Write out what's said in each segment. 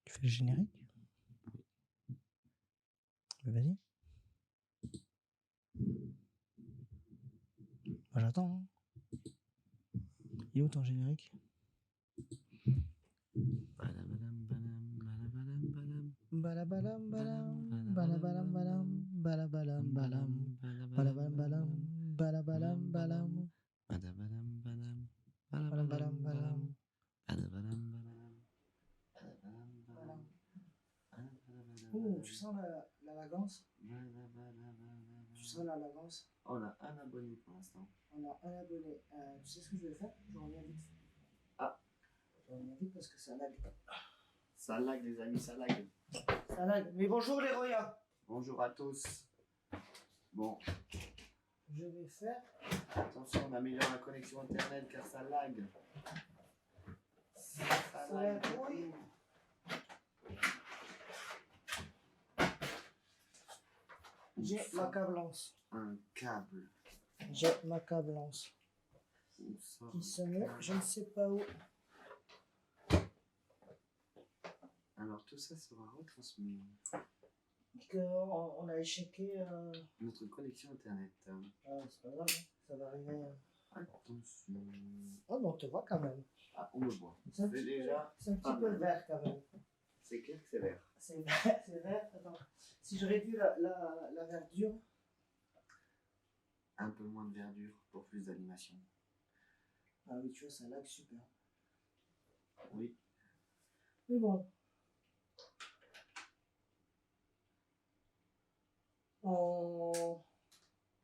Tu fais le générique? Vas-y. Moi j'attends. Il est où ton générique? Balabalam balam, balabalam balam, balabalam balam, balabalam balam, balabalam balam, balabalam balam. Oh, tu sens la lagance? Tu sens la lagance? On a un abonné pour l'instant. On a un abonné. Tu sais ce que je vais faire? Je reviens vite. Ah. Je reviens vite parce que ça lag. Ça lag les amis, ça lag. Ça lag. Mais bonjour les Roya. Bonjour à tous. Bon. Je vais faire. Attention, on améliore la connexion internet car ça lag. Ça lag. Oui. J'ai ma câblance. Un câble. J'ai ma câblance. Où ça? Qui se met, je ne sais pas où. Alors tout ça sera retransmis. On a échequé. Notre connexion internet. Ah, c'est pas grave, hein. Ça va arriver. Attention. Oh, mais on te voit quand même. Ah, on me voit. C'est un C'est petit peu vert quand même. C'est clair que c'est vert. C'est vert, c'est vert. Attends. Si je réduis la verdure. Un peu moins de verdure pour plus d'animation. Ah oui, tu vois, ça lag super. Oui. Mais bon.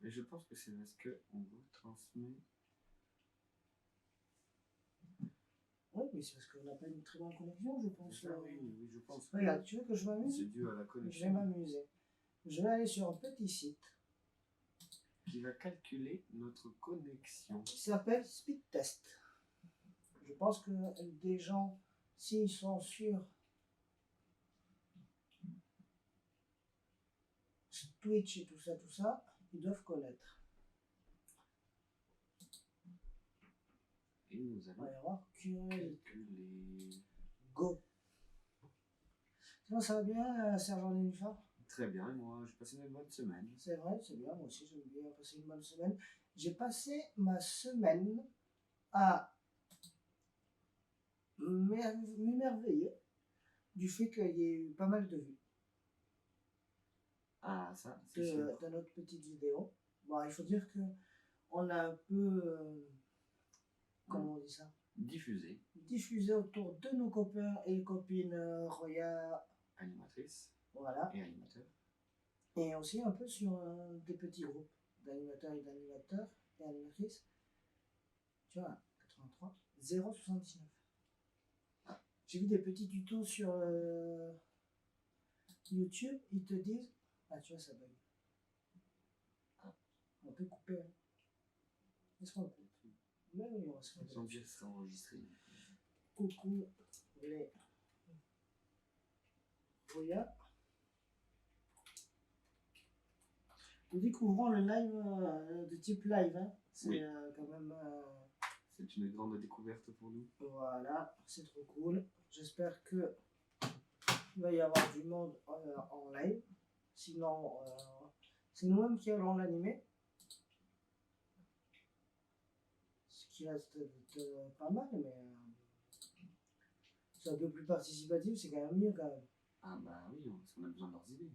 Mais je pense que c'est parce qu'on retransmet. Oui, mais c'est parce qu'on n'a pas une très bonne connexion, je pense. Oui, je pense. Regarde, tu veux que je m'amuse? C'est dû à la Je connexion. vais m'amuser. Je vais aller sur un petit site Qui va calculer notre connexion. qui s'appelle Speed Test. Je pense que des gens, s'ils sont sur Twitch et tout ça, ils doivent connaître. Et nous allons calculer. Go. Sinon, ça va bien, Sergent Nénuphar? Très bien, moi j'ai passé une bonne semaine. C'est vrai, c'est bien, moi aussi j'aime bien passer une bonne semaine. J'ai passé ma semaine à m'émerveiller du fait qu'il y ait eu pas mal de vues. Ah, ça, c'est sûr. De notre petite vidéo. Bon, il faut dire que on a un peu, comment on dit ça? Diffusé autour de nos copains et copines Roya. Animatrices. Voilà. Et animateurs. Et aussi un peu sur des petits groupes d'animateurs et animatrices. Tu vois, 83, 0,79. J'ai vu des petits tutos sur YouTube, ils te disent. Ah, tu vois, ça bug. On peut couper. Hein. Laisse-moi couper. Mais oui, on va se Ils ont bien enregistré. Coucou les Roya. Nous découvrons le live de type live. Hein. C'est oui. Quand même. C'est une grande découverte pour nous. Voilà, c'est trop cool. J'espère que il va y avoir du monde en live. Sinon, c'est nous-mêmes qui allons l'animer. Ce qui reste pas mal, mais c'est un peu plus participatif, c'est quand même mieux quand même. Ah bah oui, parce qu'on a besoin de leurs idées.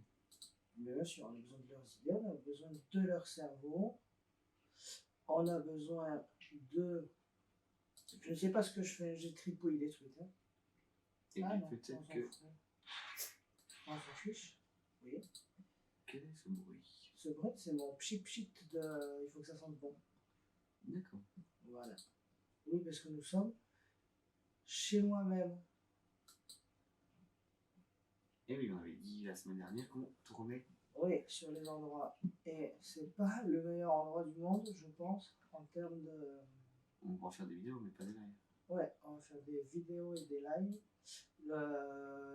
Mais bien sûr, on a besoin de leurs idées, on a besoin de leur cerveau. On a besoin de... Je ne sais pas ce que je fais, j'ai tripouillé des trucs. Hein. Et puis peut-être que... On s'en fiche. Oui. Quel est ce bruit? Ce bruit, c'est mon pchit-pchit de... Il faut que ça sente bon. D'accord. Voilà. Oui, parce que nous sommes chez moi-même. Et oui, on avait dit la semaine dernière qu'on tournait. Oui, sur les endroits. Et c'est pas le meilleur endroit du monde, je pense, en termes de... On va faire des vidéos, mais pas des lives. Ouais, on va faire des vidéos et des lives.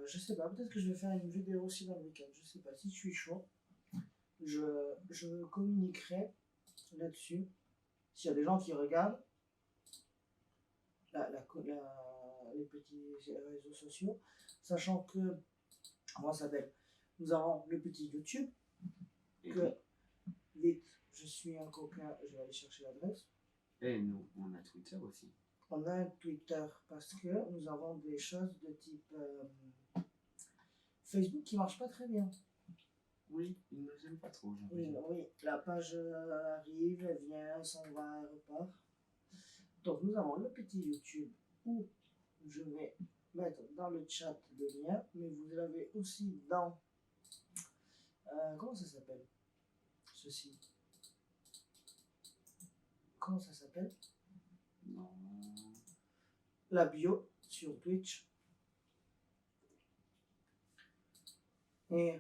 Je sais pas, peut-être que je vais faire une vidéo aussi dans le week-end. Je sais pas, si je suis chaud, je communiquerai là-dessus. S'il y a des gens qui regardent les petits réseaux sociaux, Sachant que, comment ça s'appelle, nous avons le petit YouTube, Et, que, vite, je suis un coquin, je vais aller chercher l'adresse. et nous, on a Twitter aussi. On a un Twitter parce que nous avons des choses de type Facebook qui marche pas très bien. Oui, ils ne nous aiment pas trop, j'ai Et l'impression. oui, la page arrive, elle vient, elle s'en va, elle repart. Donc nous avons le petit YouTube où je vais mettre dans le chat le lien, mais vous l'avez aussi dans comment ça s'appelle ceci? Comment ça s'appelle? Non. La bio sur Twitch. Et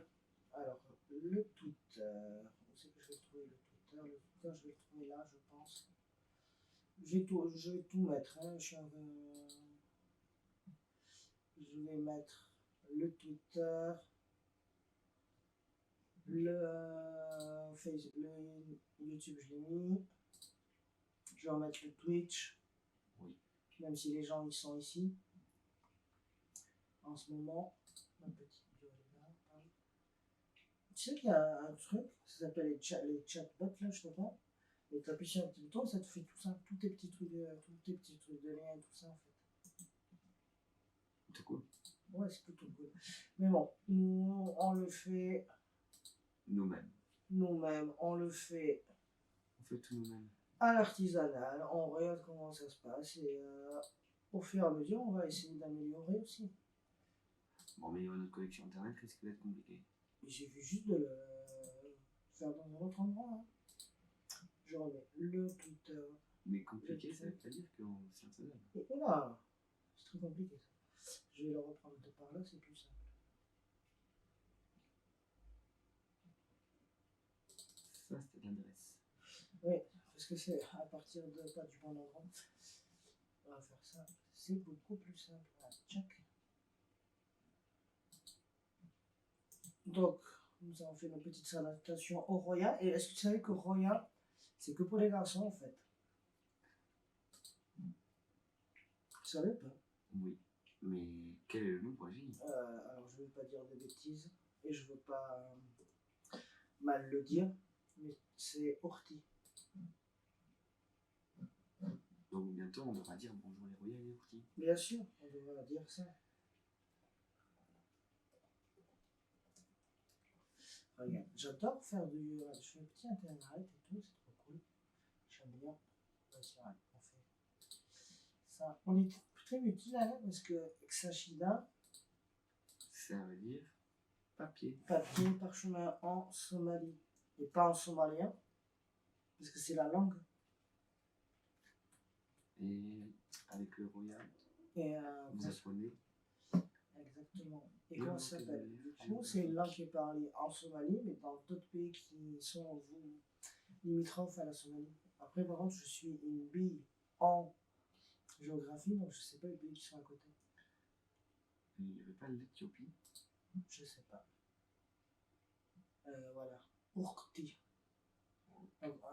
alors le Twitter, où c'est que je vais trouver le Twitter? Le Twitter, je vais le trouver là, je pense. Je vais tout mettre. Hein. Je vais mettre le Twitter, le YouTube, je l'ai mis. Je vais en mettre le Twitch. Oui. Même si les gens ils sont ici. En ce moment, ma petite bio est là. Tu sais qu'il y a un truc, ça s'appelle les chatbots là, je sais pas. Et tu appuies sur un petit bouton et ça te fait tout ça, tous tes petits trucs de lien et tout ça en fait. C'est cool. Ouais, c'est plutôt cool. Mais bon, nous, on le fait Nous-mêmes. nous-mêmes, on le fait On fait tout nous-mêmes. à l'artisanal, on regarde comment ça se passe et au fur et à mesure, on va essayer d'améliorer aussi. Bon, mais notre connexion internet risque d'être compliquée. Il suffit juste de le faire dans un autre endroit. Hein. Je remets le Twitter. Mais compliqué, ça veut pas dire que c'est infaisable. Et là, c'est très compliqué ça. Je vais le reprendre de par là, c'est plus simple. Ça, c'était l'adresse. Oui, parce que c'est à partir de pas du bon endroit. On va faire ça. C'est beaucoup plus simple. Voilà, check. Donc, nous avons fait nos petites salutations au Roya. Et est-ce que tu savais que Roya, c'est que pour les garçons en fait? Tu savais pas? Oui. Mais quel est le nom pour la fille? Alors, je ne vais pas dire des bêtises. Et je ne veux pas mal le dire. Mais c'est Orti. Donc bientôt, on devra dire bonjour les royaux et les orties. Bien sûr, on devrait dire ça. Regarde, j'adore faire du. Je fais un petit internet et tout, c'est trop cool. J'aime bien. Vas-y, ouais, on fait ça. On est très utile là parce que Xashida, Ça veut dire papier. papier, parchemin en Somalie. Et pas en somalien, parce que c'est la langue. Et avec le royal, Et vous apprenez. exactement. Et comment ça s'appelle? Du coup, c'est une langue qui est parlée en Somalie, mais dans d'autres pays qui sont limitrophes à la Somalie. Après, par contre, je suis une bille en géographie, donc je sais pas les pays qui sont à côté. Il n'y avait pas l'Éthiopie. Je sais pas. Voilà. Urkti.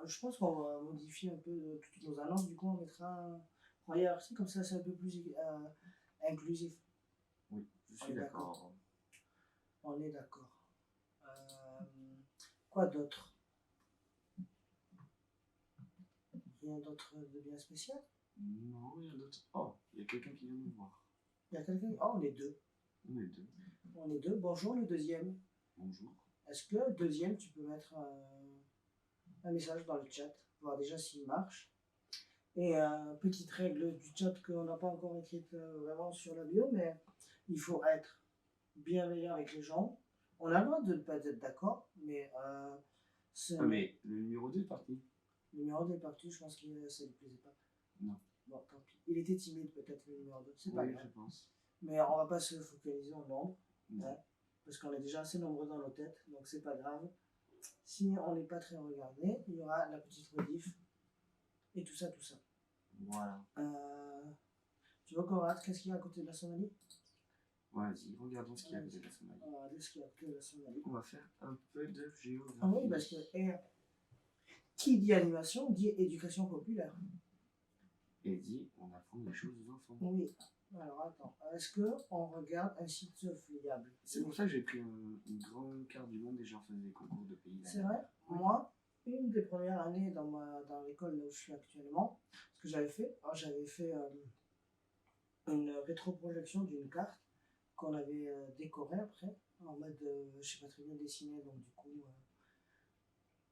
Je pense qu'on va modifier un peu toutes nos annonces, du coup on mettra Royal Arty, comme ça c'est un peu plus inclusif. Oui, je suis d'accord. On est d'accord. Quoi d'autre? Rien d'autre de bien spécial? Non, rien d'autre. Oh, il y a quelqu'un qui vient nous voir. Il y a quelqu'un? Oh, on est deux. On est deux. On est deux. Bonjour le deuxième. Bonjour. Est-ce que le deuxième, tu peux mettre un message dans le chat, voir déjà s'il marche. Et petite règle du chat qu'on n'a pas encore écrite vraiment sur la bio, mais il faut être bienveillant avec les gens. On a le droit de ne pas être d'accord, mais mais le numéro 2 est parti. Le numéro 2 est parti, je pense que ça ne lui plaisait pas. Non. Bon, tant pis. Il était timide peut-être le numéro 2, c'est pas grave. Je pense. Mais on va pas se focaliser en nombre, hein, parce qu'on est déjà assez nombreux dans nos têtes, donc c'est pas grave. Si on n'est pas très regardé, il y aura la petite rediff et tout ça, tout ça. Voilà. Tu vois, Conrad, qu'est-ce qu'il y a à côté de la Somalie? Vas-y, regardons ce qu'il y a à côté de la Somalie. On va regarder ce qu'il y a à côté de la Somalie. On va faire un peu de géographie. Ah oui, parce que qui dit animation dit éducation populaire. Et dit, on apprend des choses aux enfants. Oui, Alors attends, est-ce qu'on regarde un site fiable? C'est pour ça que j'ai pris une grande carte du monde et j'en faisais des concours de pays. C'est vrai? Moi, une des premières années dans l'école là où je suis actuellement, ce que j'avais fait, j'avais fait une rétroprojection d'une carte qu'on avait décorée après, en mode, je sais pas très bien dessiner, donc du coup,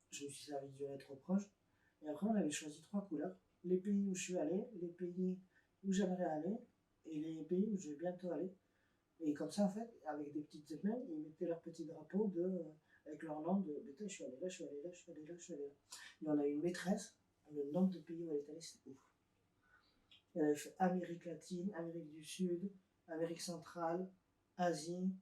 je me suis servi du rétroproche. Et après, on avait choisi 3 couleurs. Les pays où je suis allé, les pays où j'aimerais aller, et les pays où je vais bientôt aller. Et comme ça, en fait, avec des petites épingles, ils mettaient leur petit drapeau avec leur nom de putain, je suis allé là, je suis allé là, je suis allé là, je suis allé là. Et on a une maîtresse, le nombre de pays où elle est allée, c'est ouf. Elle avait fait Amérique latine, Amérique du Sud, Amérique centrale, Asie,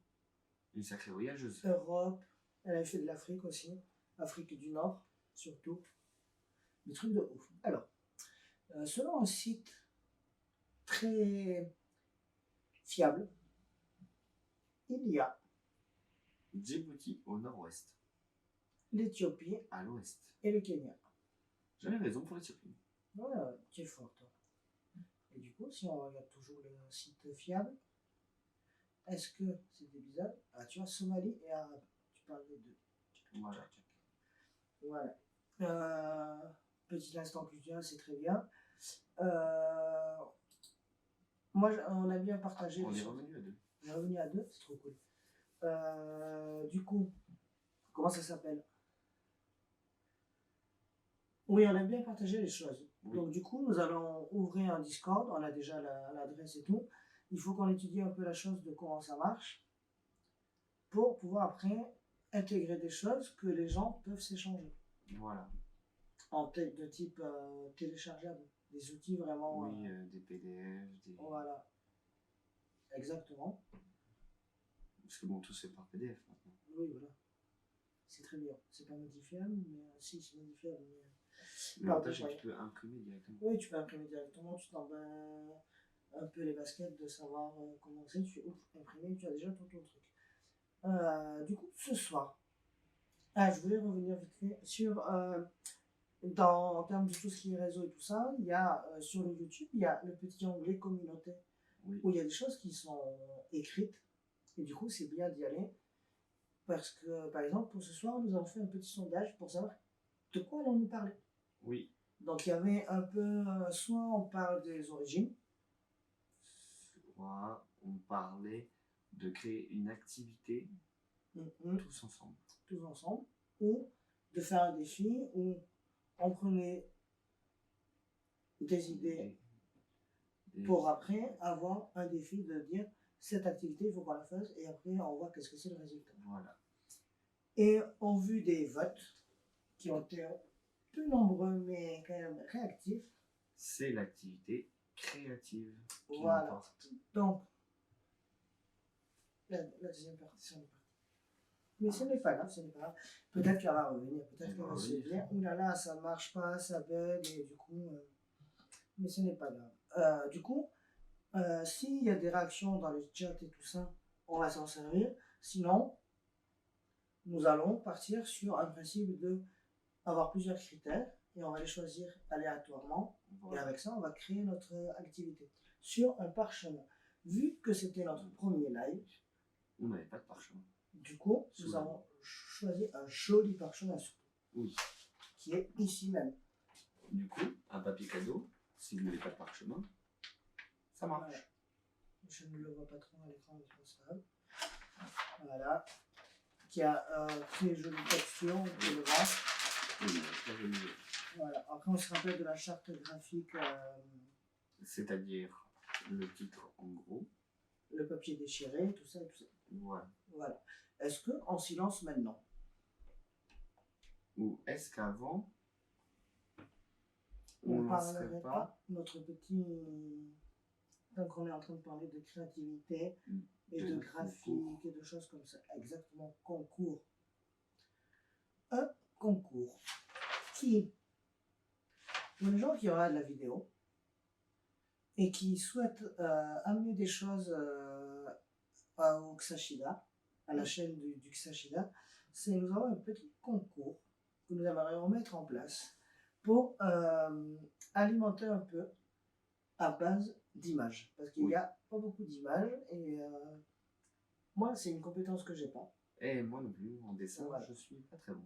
Une sacrée voyageuse. Europe. Elle avait fait de l'Afrique aussi, Afrique du Nord, surtout. Des trucs de ouf. Alors, selon un site très fiable, il y a Djibouti au nord-ouest, l'Éthiopie à l'ouest. et le Kenya. J'avais raison pour l'Éthiopie. Ouais, tu es fort, toi. Et du coup, si on regarde toujours le site fiable, est-ce que c'est des bizarres? Ah, tu vois, Somalie et Arabe. Tu parles des deux. Voilà. Voilà. Petit instant culturel, c'est très bien. Moi, on a bien partagé. On est revenu à 2. On est revenu à 2, c'est trop cool. Du coup, comment ça s'appelle? Oui, on a bien partagé les choses. Oui. Donc du coup, nous allons ouvrir un Discord, on a déjà l'adresse et tout. Il faut qu'on étudie un peu la chose de comment ça marche pour pouvoir après intégrer des choses que les gens peuvent s'échanger. Voilà. De type téléchargeable, des outils vraiment... Oui, des PDF, des... Voilà. Exactement. Parce que bon, tout se fait par PDF maintenant. Oui, voilà. C'est très bien. C'est pas modifiable, mais si, c'est modifiable. Mais L'avantage, c'est que tu peux imprimer directement. oui, tu peux imprimer directement, tu t'en bats un peu les baskets de savoir comment c'est, tu fais ouf, imprimer, tu as déjà tout ton truc. Du coup, ce soir, je voulais revenir vite fait sur, en termes de tout ce qui est réseau et tout ça, il y a sur le YouTube, il y a le petit onglet communauté, Oui. où il y a des choses qui sont écrites, et du coup, c'est bien d'y aller, parce que, par exemple, pour ce soir, nous avons fait un petit sondage pour savoir de quoi allons-nous parler. Oui. Donc il y avait un peu, soit on parle des origines. Soit on parlait de créer une activité tous ensemble. Tous ensemble. Ou de faire un défi où on prenait des idées pour après avoir un défi de dire cette activité, il faut qu'on la fasse et après on voit qu'est-ce que c'est le résultat. Voilà. Et en vue des votes qui ont été peu nombreux mais quand même réactifs. C'est l'activité créative qui voilà. Importe. Donc, la deuxième partie, c'est partie. Mais ce n'est pas grave, ce n'est pas grave. Peut-être qu'elle va revenir, peut-être qu'elle va se dire, oulala, ça ne marche pas, ça bug, et du coup, mais ce n'est pas grave. Du coup, s'il y a des réactions dans le chat et tout ça, on va s'en servir. Sinon, nous allons partir sur un principe de avoir plusieurs critères et on va les choisir aléatoirement. Voilà. Et avec ça, on va créer notre activité sur un parchemin. Vu que c'était notre premier live, on n'avait pas de parchemin. Du coup, nous avons choisi un joli parchemin surtout. Oui. Qui est ici même. Du coup, un papier cadeau, si vous n'avez pas de parchemin, ça marche. Voilà. Je ne le vois pas trop à l'écran, mais c'est pas grave. Voilà. Qui a très jolie texture, on peut le voir. Oui, voilà. Après, on se rappelle de la charte graphique. C'est-à-dire le titre en gros. Le papier déchiré, tout ça et tout ça. Voilà. Est-ce qu'en silence maintenant? Ou est-ce qu'avant, on ne parlerait pas notre petit... Donc on est en train de parler de créativité et de graphique concours. Et de choses comme ça. Exactement, concours. Un concours qui... Pour les gens qui regardent la vidéo et qui souhaitent amener des choses au Xashida, à la chaîne du Xashida, c'est nous avons un petit concours que nous aimerions mettre en place pour alimenter un peu à base d'images. Parce qu'il n'y a pas beaucoup d'images et moi, c'est une compétence que j'ai pas. Et moi non plus, en dessin, je suis pas très bon.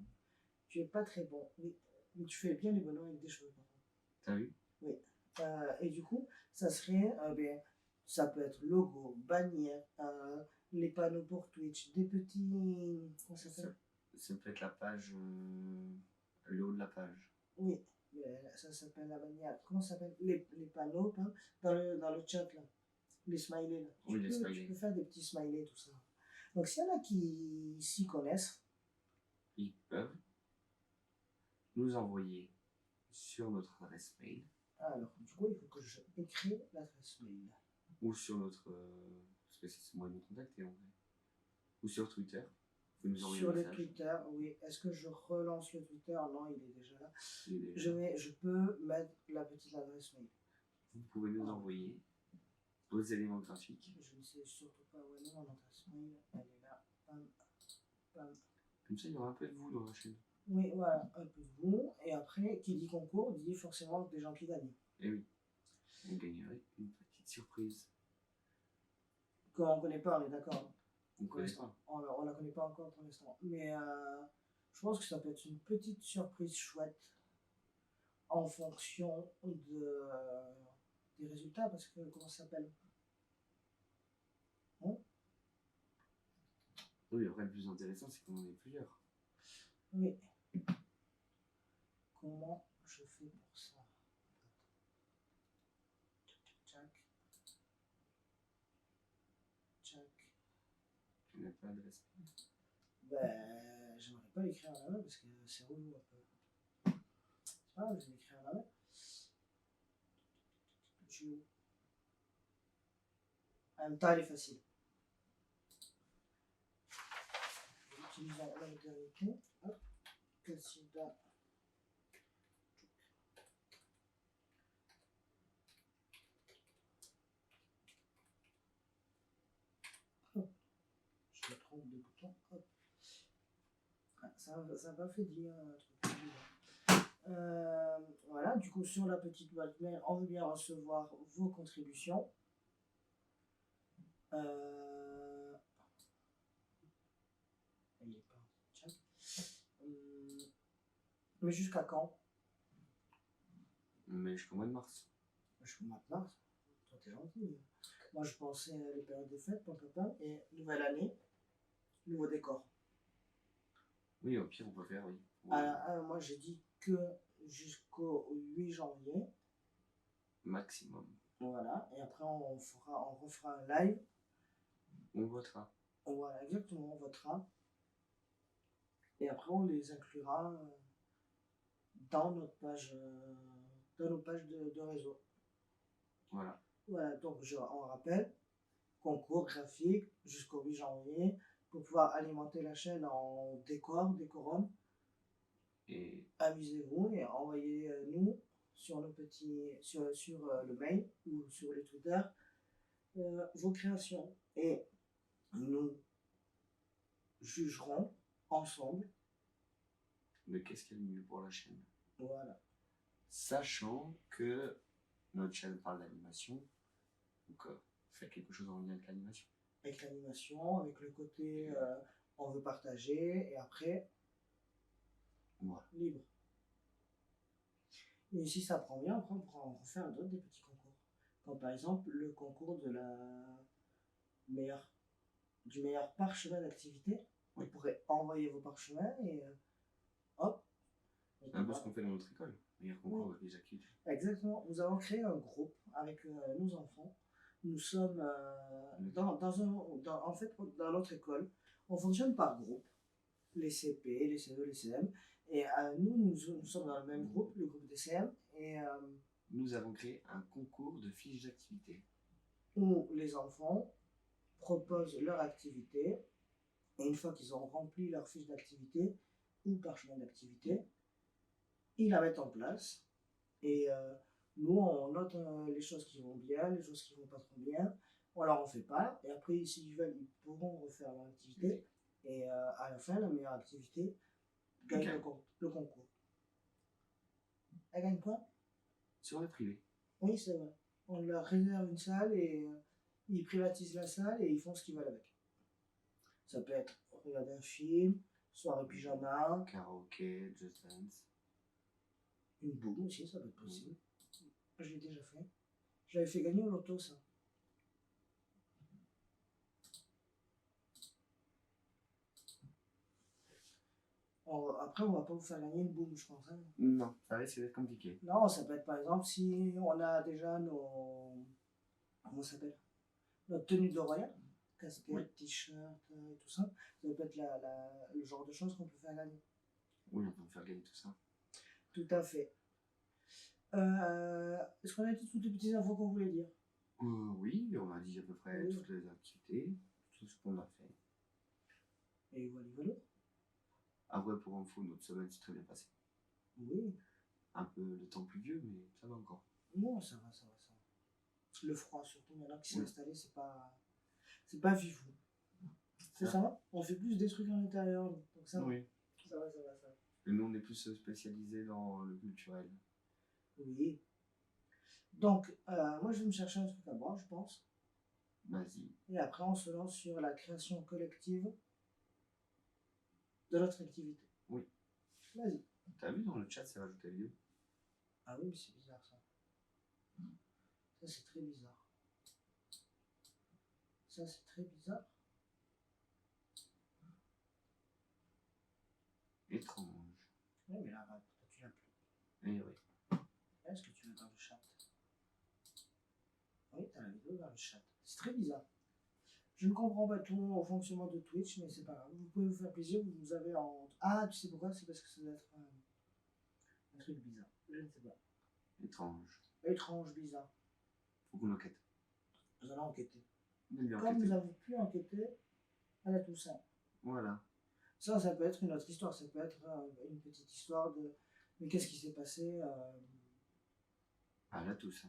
Tu es pas très bon, oui. Mais tu fais bien les bonhommes avec des cheveux, par contre. T'as vu? Oui. Et du coup, ça serait, ça peut être logo, bannière, les panneaux pour Twitch, des petits... Comment ça s'appelle? Ça peut être la page, le haut de la page. Oui, ça s'appelle la bannière. Comment ça s'appelle? Les panneaux, hein, dans le chat, là. Les smileys, là. Tu peux faire des petits smileys, tout ça. Donc, s'il y en a qui s'y connaissent, ils peuvent nous envoyer sur notre adresse mail. Alors, du coup, il faut que je écris l'adresse mail. Ou sur notre... parce que c'est moi de nous contacter, en vrai. Ou sur Twitter. Sur le Twitter, oui. Est-ce que je relance le Twitter? Non, il est déjà là. Je peux mettre la petite adresse mail. Vous pouvez nous envoyer vos éléments graphiques. Je ne sais surtout pas où est mon adresse mail. Elle est là. Pam, pam. Comme ça, il y aura un peu de vous dans la chaîne. Oui, voilà, un peu de vous. Et après, qui dit concours dit forcément des gens qui gagnent. Et oui. On gagnerait une petite surprise. Qu'on ne connaît pas, on est d'accord. On ne connaît pas. On ne la connaît pas encore pour l'instant. Mais je pense que ça peut être une petite surprise chouette en fonction des résultats. Parce que, comment ça s'appelle? Oui, après, le plus intéressant, c'est qu'on en ait plusieurs. Oui. Comment je fais pour ça? Tchac. Tu n'as pas l'adresse mail? Ben, j'aimerais pas l'écrire à la main parce que c'est relou un peu. C'est pas grave, je vais l'écrire à la main. En même temps, elle est facile. Utilisons la modernité. Hop. Cassida. Je me trompe de bouton. Hop. Ça va fait dire un truc. Voilà, du coup, sur la petite boîte mail, on veut bien recevoir vos contributions. Mais jusqu'à quand? Mais jusqu'au mois de mars. Jusqu'au mois de mars? Toi, t'es gentil. Moi, je pensais à les périodes des fêtes, papa, et nouvelle année, nouveau décor. Oui, au pire, on peut faire, oui. Moi, j'ai dit que jusqu'au 8 janvier. Maximum. Voilà, et après, on refera un live. On votera. Voilà, exactement, on votera. Et après, on les inclura dans notre page, dans nos pages de réseau. Voilà. Voilà, donc on rappelle, concours graphique jusqu'au 8 janvier pour pouvoir alimenter la chaîne en décorum. Et amusez-vous et envoyez-nous sur nos petits, sur le mail ou sur les Twitter vos créations. Et nous jugerons ensemble de qu'est-ce qui est le mieux pour la chaîne. Voilà. Sachant que notre chaîne parle d'animation, donc fait quelque chose en lien avec l'animation. Avec l'animation, avec le côté on veut partager, et après, voilà. Libre. Et si ça prend bien, après on pourra en refaire d'autres des petits concours. Comme par exemple le concours de du meilleur parchemin d'activité. Oui. Vous pourrez envoyer vos parchemins et hop. C'est un peu ce qu'on fait dans notre école, meilleur concours avec les activités. Exactement. Nous avons créé un groupe avec nos enfants. Nous sommes dans notre école. On fonctionne par groupe. Les CP, les CE, les CM. Et nous sommes dans le même groupe, le groupe des CM. Et nous avons créé un concours de fiches d'activité. Où les enfants proposent leur activité. Et une fois qu'ils ont rempli leur fiche d'activité ou parchemin d'activité, ils la mettent en place. Et nous, on note les choses qui vont bien, les choses qui vont pas trop bien. On leur en fait pas. Et après, s'ils veulent, ils pourront refaire leur activité. Et à la fin, la meilleure activité gagne le concours. Elle gagne quoi? Sur le privé. Oui, c'est vrai. On leur réserve une salle et ils privatisent la salle et ils font ce qu'ils veulent avec. Ça peut être regarder un film, soirée pyjama, Karaoké, Just Dance. une boum aussi, ça peut être possible. Je l'ai déjà fait. Je l'avais fait gagner au loto, ça. Après, on va pas vous faire gagner une boum, je pense. Hein. Non, ça risque d'être compliqué. Non, ça peut être par exemple si on a déjà nos. Comment ça s'appelle? Notre tenue de royal, casquette, Oui. t-shirt et tout ça. Ça peut être le genre de choses qu'on peut faire gagner. Oui, on peut faire gagner tout ça. Tout à fait. Est-ce qu'on a dit toutes les petites infos qu'on voulait dire? Oui, on a dit à peu près Oui. toutes les activités, tout ce qu'on a fait. Et voilà. Après, pour info, notre semaine s'est très bien passée. Oui. Un peu le temps pluvieux, mais ça va encore. Non, ça va. Le froid, surtout, maintenant qu'il s'est Oui. installé, c'est pas vivant. C'est ça. On fait plus des trucs à l'intérieur, donc ça va. Oui. Ça va. Et nous, on est plus spécialisés dans le culturel. Oui. Donc, moi, je vais me chercher un truc à boire, je pense. Vas-y. Et après, on se lance sur la création collective de notre activité. Oui. Vas-y. T'as vu dans le chat, c'est rajouté vidéo. Ah oui, mais c'est bizarre ça. Ça, c'est très bizarre. Étrange. Oui, mais là, toi, tu l'as plus. Eh oui. Est-ce que tu l'as dans le chat? Oui, t'as la vidéo dans le chat. C'est très bizarre. Je ne comprends pas tout au fonctionnement de Twitch, mais c'est pas grave. Vous pouvez vous faire plaisir, vous avez en... Ah, tu sais pourquoi? C'est parce que ça doit être un truc bizarre. Je ne sais pas. Étrange. Étrange, bizarre. Faut qu'on enquête. Nous allons enquêter. On a bien Comme enquêté. nous avons pu enquêter à la Toussaint. Voilà. Ça peut être une autre histoire. Ça peut être une petite histoire de... Mais qu'est-ce qui s'est passé Ah là, tout ça.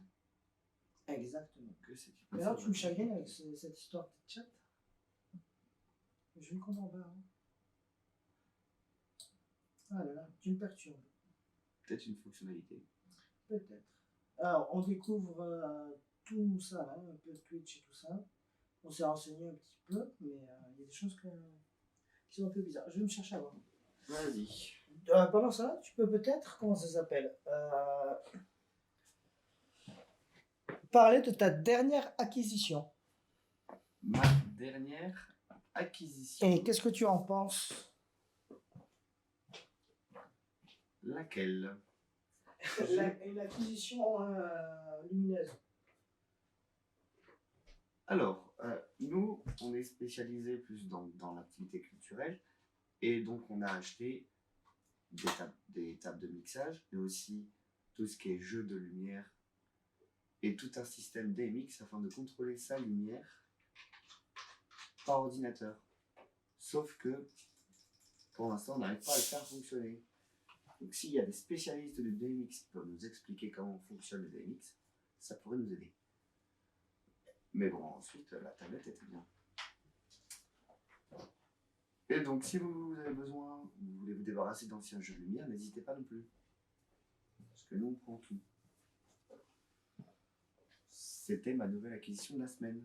Exactement. Que c'est qui Mais alors, tu me chagrines avec cette histoire de chat? Je ne comprends pas. Hein. Ah là là, tu me perturbes. Peut-être une fonctionnalité. Peut-être. Alors, on découvre tout ça, hein, un peu Twitch et tout ça. On s'est renseigné un petit peu, mais il y a des choses qui sont un peu bizarres. Je vais me chercher à voir. Vas-y. Pendant ça, tu peux peut-être, comment ça s'appelle, parler de ta dernière acquisition. Ma dernière acquisition. Et qu'est-ce que tu en penses? Laquelle? Une acquisition lumineuse. Alors, nous, on est spécialisé plus dans l'activité culturelle et donc on a acheté des tables de mixage et aussi tout ce qui est jeu de lumière et tout un système DMX afin de contrôler sa lumière par ordinateur. Sauf que pour l'instant, on n'arrive pas à le faire fonctionner. Donc s'il y a des spécialistes de DMX qui peuvent nous expliquer comment fonctionne le DMX, ça pourrait nous aider. Mais bon, ensuite, la tablette était bien. Et donc, si vous avez besoin, vous voulez vous débarrasser d'anciens jeux de lumière, n'hésitez pas non plus. Parce que nous, on prend tout. C'était ma nouvelle acquisition de la semaine.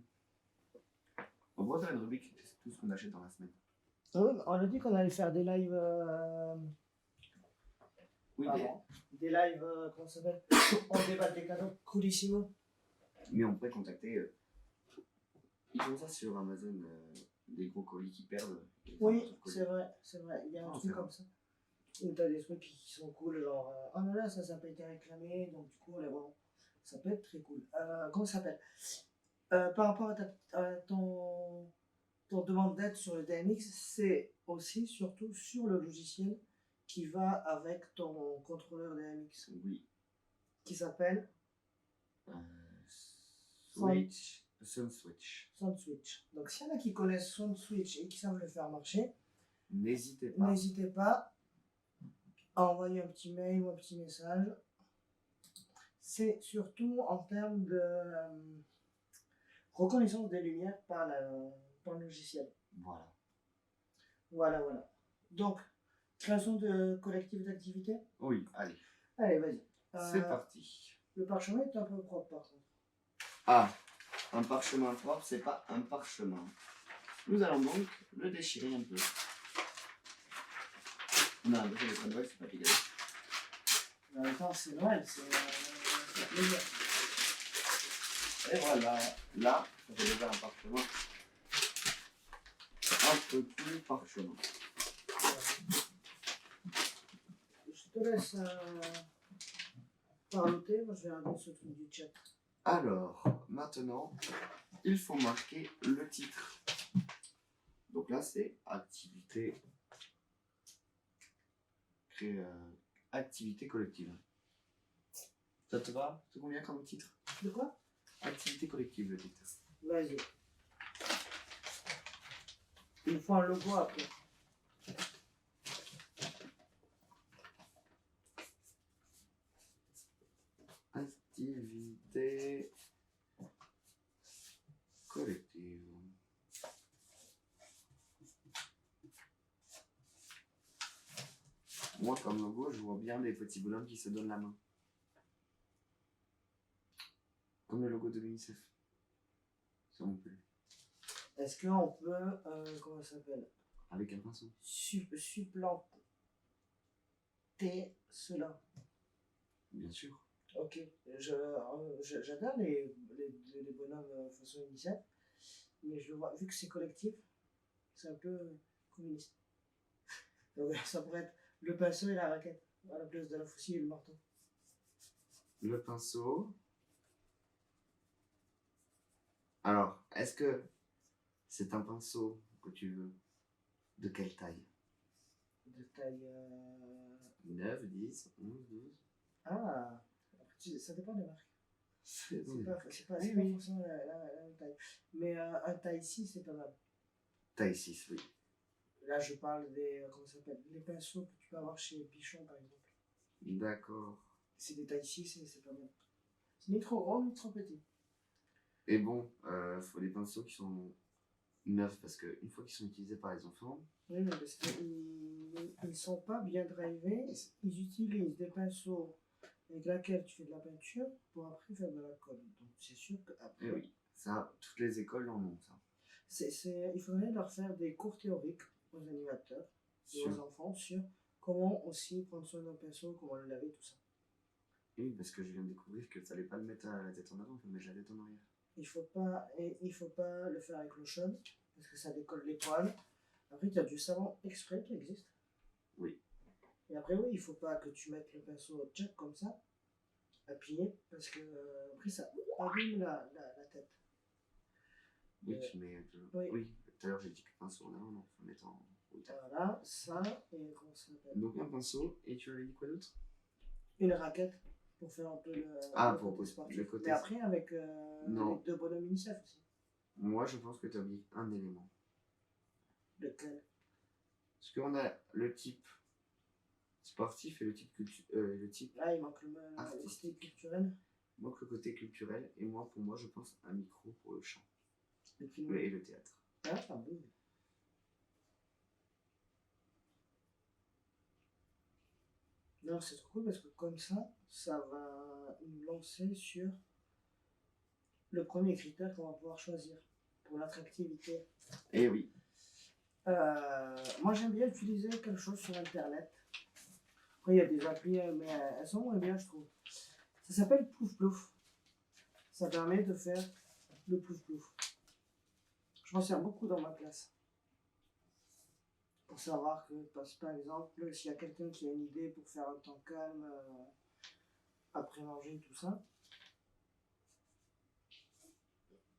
On va faire une rubrique, c'est tout ce qu'on achète dans la semaine. Oui, on a dit qu'on allait faire des lives. Oui, des lives, comment ça s'appelle? On débat des cadeaux coolissimo. mais on pourrait contacter. Ils font ça sur Amazon, des gros colis qui perdent. Oui, c'est vrai. Il y a un truc comme vrai. ça. Où t'as des trucs qui sont cool, genre oh là là, ça n'a pas été réclamé, donc du coup on les revend. Ça peut être très cool. Comment ça s'appelle? Par rapport à ton demande d'aide sur le DMX, c'est aussi surtout sur le logiciel qui va avec ton contrôleur DMX. Oui. Qui s'appelle SoundSwitch. SoundSwitch. Donc s'il y en a qui connaissent SoundSwitch et qui savent le faire marcher, n'hésitez pas à envoyer un petit mail ou un petit message. C'est surtout en termes de reconnaissance des lumières par le logiciel. Voilà. Donc, création de collectif d'activité? Oui, allez. Allez, vas-y. C'est parti. Le parchemin est un peu propre par contre. Ah, un parchemin propre, c'est pas un parchemin. Nous allons donc le déchirer un peu. Non, le pas de Noël, c'est pas égal. En même temps, c'est Noël, c'est plaisir. Et voilà, là, ça fait déjà un parchemin. Un peu plus parchemin. Je te laisse parloter, moi je vais regarder ce truc du chat. Alors, maintenant, il faut marquer le titre. Donc là, c'est activité, activité collective. Ça te va? Ça te convient comme titre? De quoi? Activité collective, le titre. Vas-y. Il faut un logo après. Activité collective. Moi, comme logo, je vois bien des petits bonhommes qui se donnent la main. Comme le logo de l'UNICEF. Sur Montpellier. Est-ce qu'on peut, comment ça s'appelle? Avec un pinceau. Supplanter cela. Bien sûr. Ok. J'adore les bonhommes façon UNICEF, mais je le vois, vu que c'est collectif, c'est un peu communiste. Donc, ça pourrait être le pinceau et la raquette, à la place de la faucille et le marteau. Le pinceau. Alors, est-ce que c'est un pinceau que tu veux? De quelle taille? De taille. 9, 10, 11, 12. Ah, ça dépend des marques. C'est pas oui. forcément la même taille. Mais un taille 6, c'est pas mal. Taille 6, oui. Là, je parle des. Comment ça s'appelle? Les pinceaux que tu peux avoir chez Pichon, par exemple. D'accord. C'est des tailles 6 et c'est pas mal. C'est ni trop grand ni trop petit. Et bon, faut des pinceaux qui sont neufs parce qu'une fois qu'ils sont utilisés par les enfants. Oui, mais parce qu'ils ne sont pas bien drivés. Ils utilisent des pinceaux avec lesquels tu fais de la peinture pour après faire de la colle. Donc c'est sûr qu'après. Et oui, ça, toutes les écoles en ont ça. Il faudrait leur faire des cours théoriques aux animateurs et aux enfants sur comment aussi prendre soin d'un pinceau, comment le laver, tout ça. Oui, parce que je viens de découvrir que tu n'allais pas le mettre à la tête en avant, il faut mettre la tête en arrière. Il faut pas le faire avec l'eau chaude parce que ça décolle les poils. Après, il y a du savon exprès qui existe. Oui. Et après, oui, il faut pas que tu mettes le pinceau tchac comme ça, appuyé, parce que après ça abîme la tête. Oui, tu mets. Oui, tout à l'heure j'ai dit que le pinceau en avant, non, il faut mettre en hauteur. Voilà, ça, et comment ça s'appelle? Donc un pinceau, et tu avais dit quoi d'autre? Une raquette pour faire un peu pour côté sportif. le côté. Mais après, avec non. les deux bonhommes UNICEF aussi. Moi, je pense que tu as oublié un élément. Lequel? Parce qu'on a le type sportif et le type Là, il manque le style culturel. Il manque le côté culturel, et moi, pour moi, je pense un micro pour le chant. Et le théâtre. Ah, oui. Non, c'est trop cool parce que comme ça va nous lancer sur le premier critère qu'on va pouvoir choisir pour l'attractivité. Eh oui. Moi, j'aime bien utiliser quelque chose sur Internet. Après, il y a des applis, mais elles sont moins bien, je trouve. Ça s'appelle Plouf Plouf. Ça permet de faire le Plouf Plouf. Je m'en sers beaucoup dans ma classe. Pour savoir que, par exemple, s'il y a quelqu'un qui a une idée pour faire un temps calme, après manger, tout ça,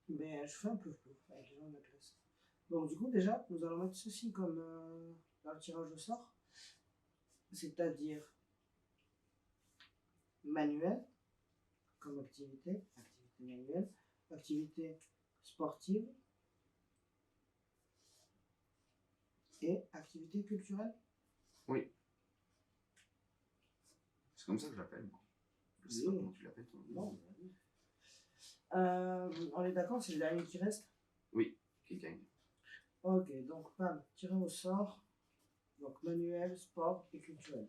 mais je fais un Plouf Plouf avec les gens de ma classe. Donc du coup, déjà, nous allons mettre ceci comme dans le tirage au sort, c'est-à-dire manuel, comme activité manuelle, activité sportive et activité culturelle. Oui. C'est comme ça que je l'appelle, moi. Je sais pas comment tu l'appelles, toi. Non. On est d'accord, c'est le dernier qui reste? Oui, qui gagne. Ok, donc pam, tiré au sort, donc manuel, sport et culturel.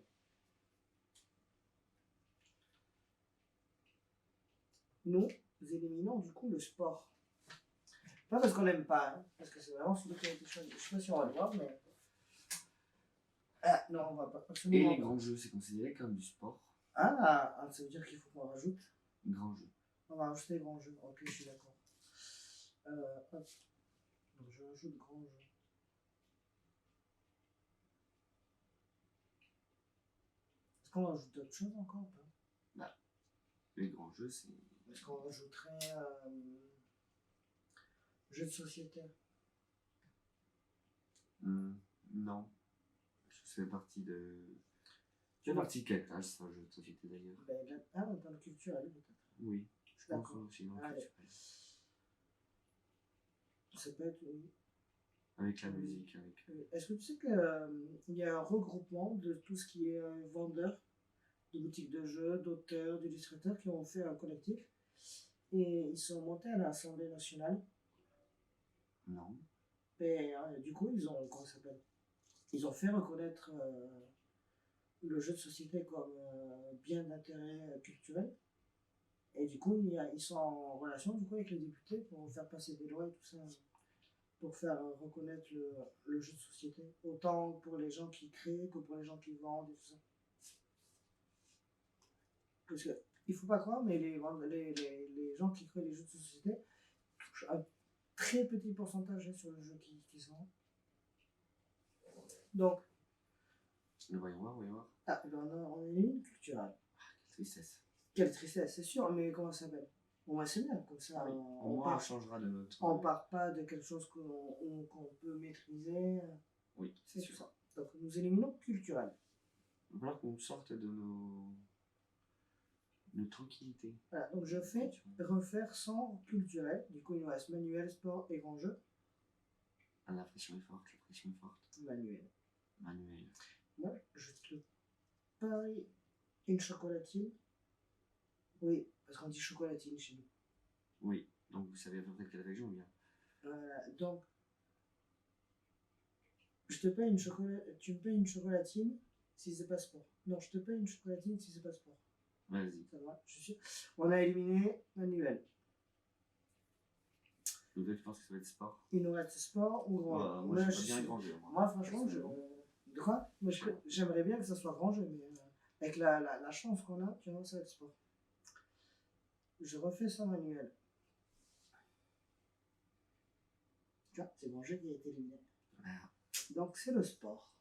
Nous, éliminons du coup le sport. Pas parce qu'on n'aime pas, hein, parce que c'est vraiment celui qui a été choisi. Je sais pas si on va le voir, mais. Ah non, on va pas. Et Absolument les pas. grands jeux, c'est considéré comme du sport. Ça veut dire qu'il faut qu'on rajoute. Grands jeux. On va rajouter grands jeux. Ok, je suis d'accord. Hop. Donc je rajoute grands jeux. Est-ce qu'on rajoute d'autres choses encore ou pas? Bah, les grands jeux, c'est. Est-ce qu'on rajouterait jeux de société? Non. Ça fait partie de. Tu fais partie de quelle classe, ça, jeu de société d'ailleurs? Dans le culturel peut-être. Oui. Je suis d'accord. Aussi dans le Allez. culturel. Ça peut être, oui. Avec la musique, avec. Est-ce que tu sais qu'il y a un regroupement de tout ce qui est vendeurs de boutiques de jeux, d'auteurs, d'illustrateurs qui ont fait un collectif et ils sont montés à l'Assemblée nationale Non. et du coup ils ont, comment ça s'appelle, ils ont fait reconnaître le jeu de société comme bien d'intérêt culturel et du coup ils sont en relation du coup avec les députés pour faire passer des lois et tout ça pour faire reconnaître le jeu de société autant pour les gens qui créent que pour les gens qui vendent et tout ça. Parce que, il faut pas croire, mais les gens qui créent les jeux de société touchent un très petit pourcentage sur le jeu qui se vend. Donc, Voyons voir, voyons voir. on élimine culturel. Quelle tristesse. Quelle tristesse, c'est sûr, mais comment ça s'appelle? Au moins c'est bien, comme ça Oui. On changera de note. on part pas de quelque chose qu'on peut maîtriser. Oui, c'est sûr. Ça. Donc nous éliminons culturel. Il va falloir qu'on sorte de nos tranquillité. Voilà, donc je fais refaire sans culturel. Du coup, il nous reste manuel, sport et grand jeu. Ah, la pression est forte, la pression est forte. Manuel. Manuel. Moi, je te parie une chocolatine. Oui, parce qu'on dit chocolatine chez nous. Oui, donc vous savez à peu près de quelle région on vient. Donc, tu me payes une chocolatine si c'est pas sport. Non, je te paye une chocolatine si c'est pas sport. Vas-y. Ça va, je suis sûr. On a éliminé manuel. Donc je pense que ça va être sport. Il nous reste sport ou grand jeu. Moi, j'aimerais bien grand jeu. Moi, franchement, de quoi? Moi, j'aimerais bien que ça soit grand jeu, mais avec la chance qu'on a, tu vois, ça va être sport. Je refais ça manuel. Tu vois, c'est grand jeu qui a été éliminé. Ah. Donc, c'est le sport.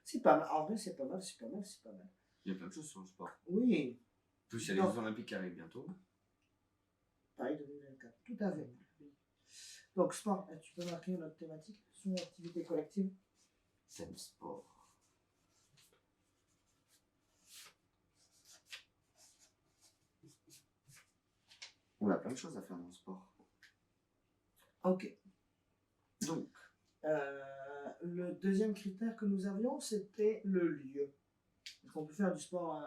C'est pas mal. En vrai, c'est pas mal, c'est pas mal, c'est pas mal. Il y a plein de choses sur le sport. Oui. Plus il y a les Jeux Olympiques qui arrivent bientôt. Paris 2024. Tout à fait. Donc, sport, tu peux marquer notre thématique sur l'activité collective. C'est le sport. On a plein de choses à faire dans le sport. Ok. Donc, le deuxième critère que nous avions, c'était le lieu. Est-ce qu'on peut faire du sport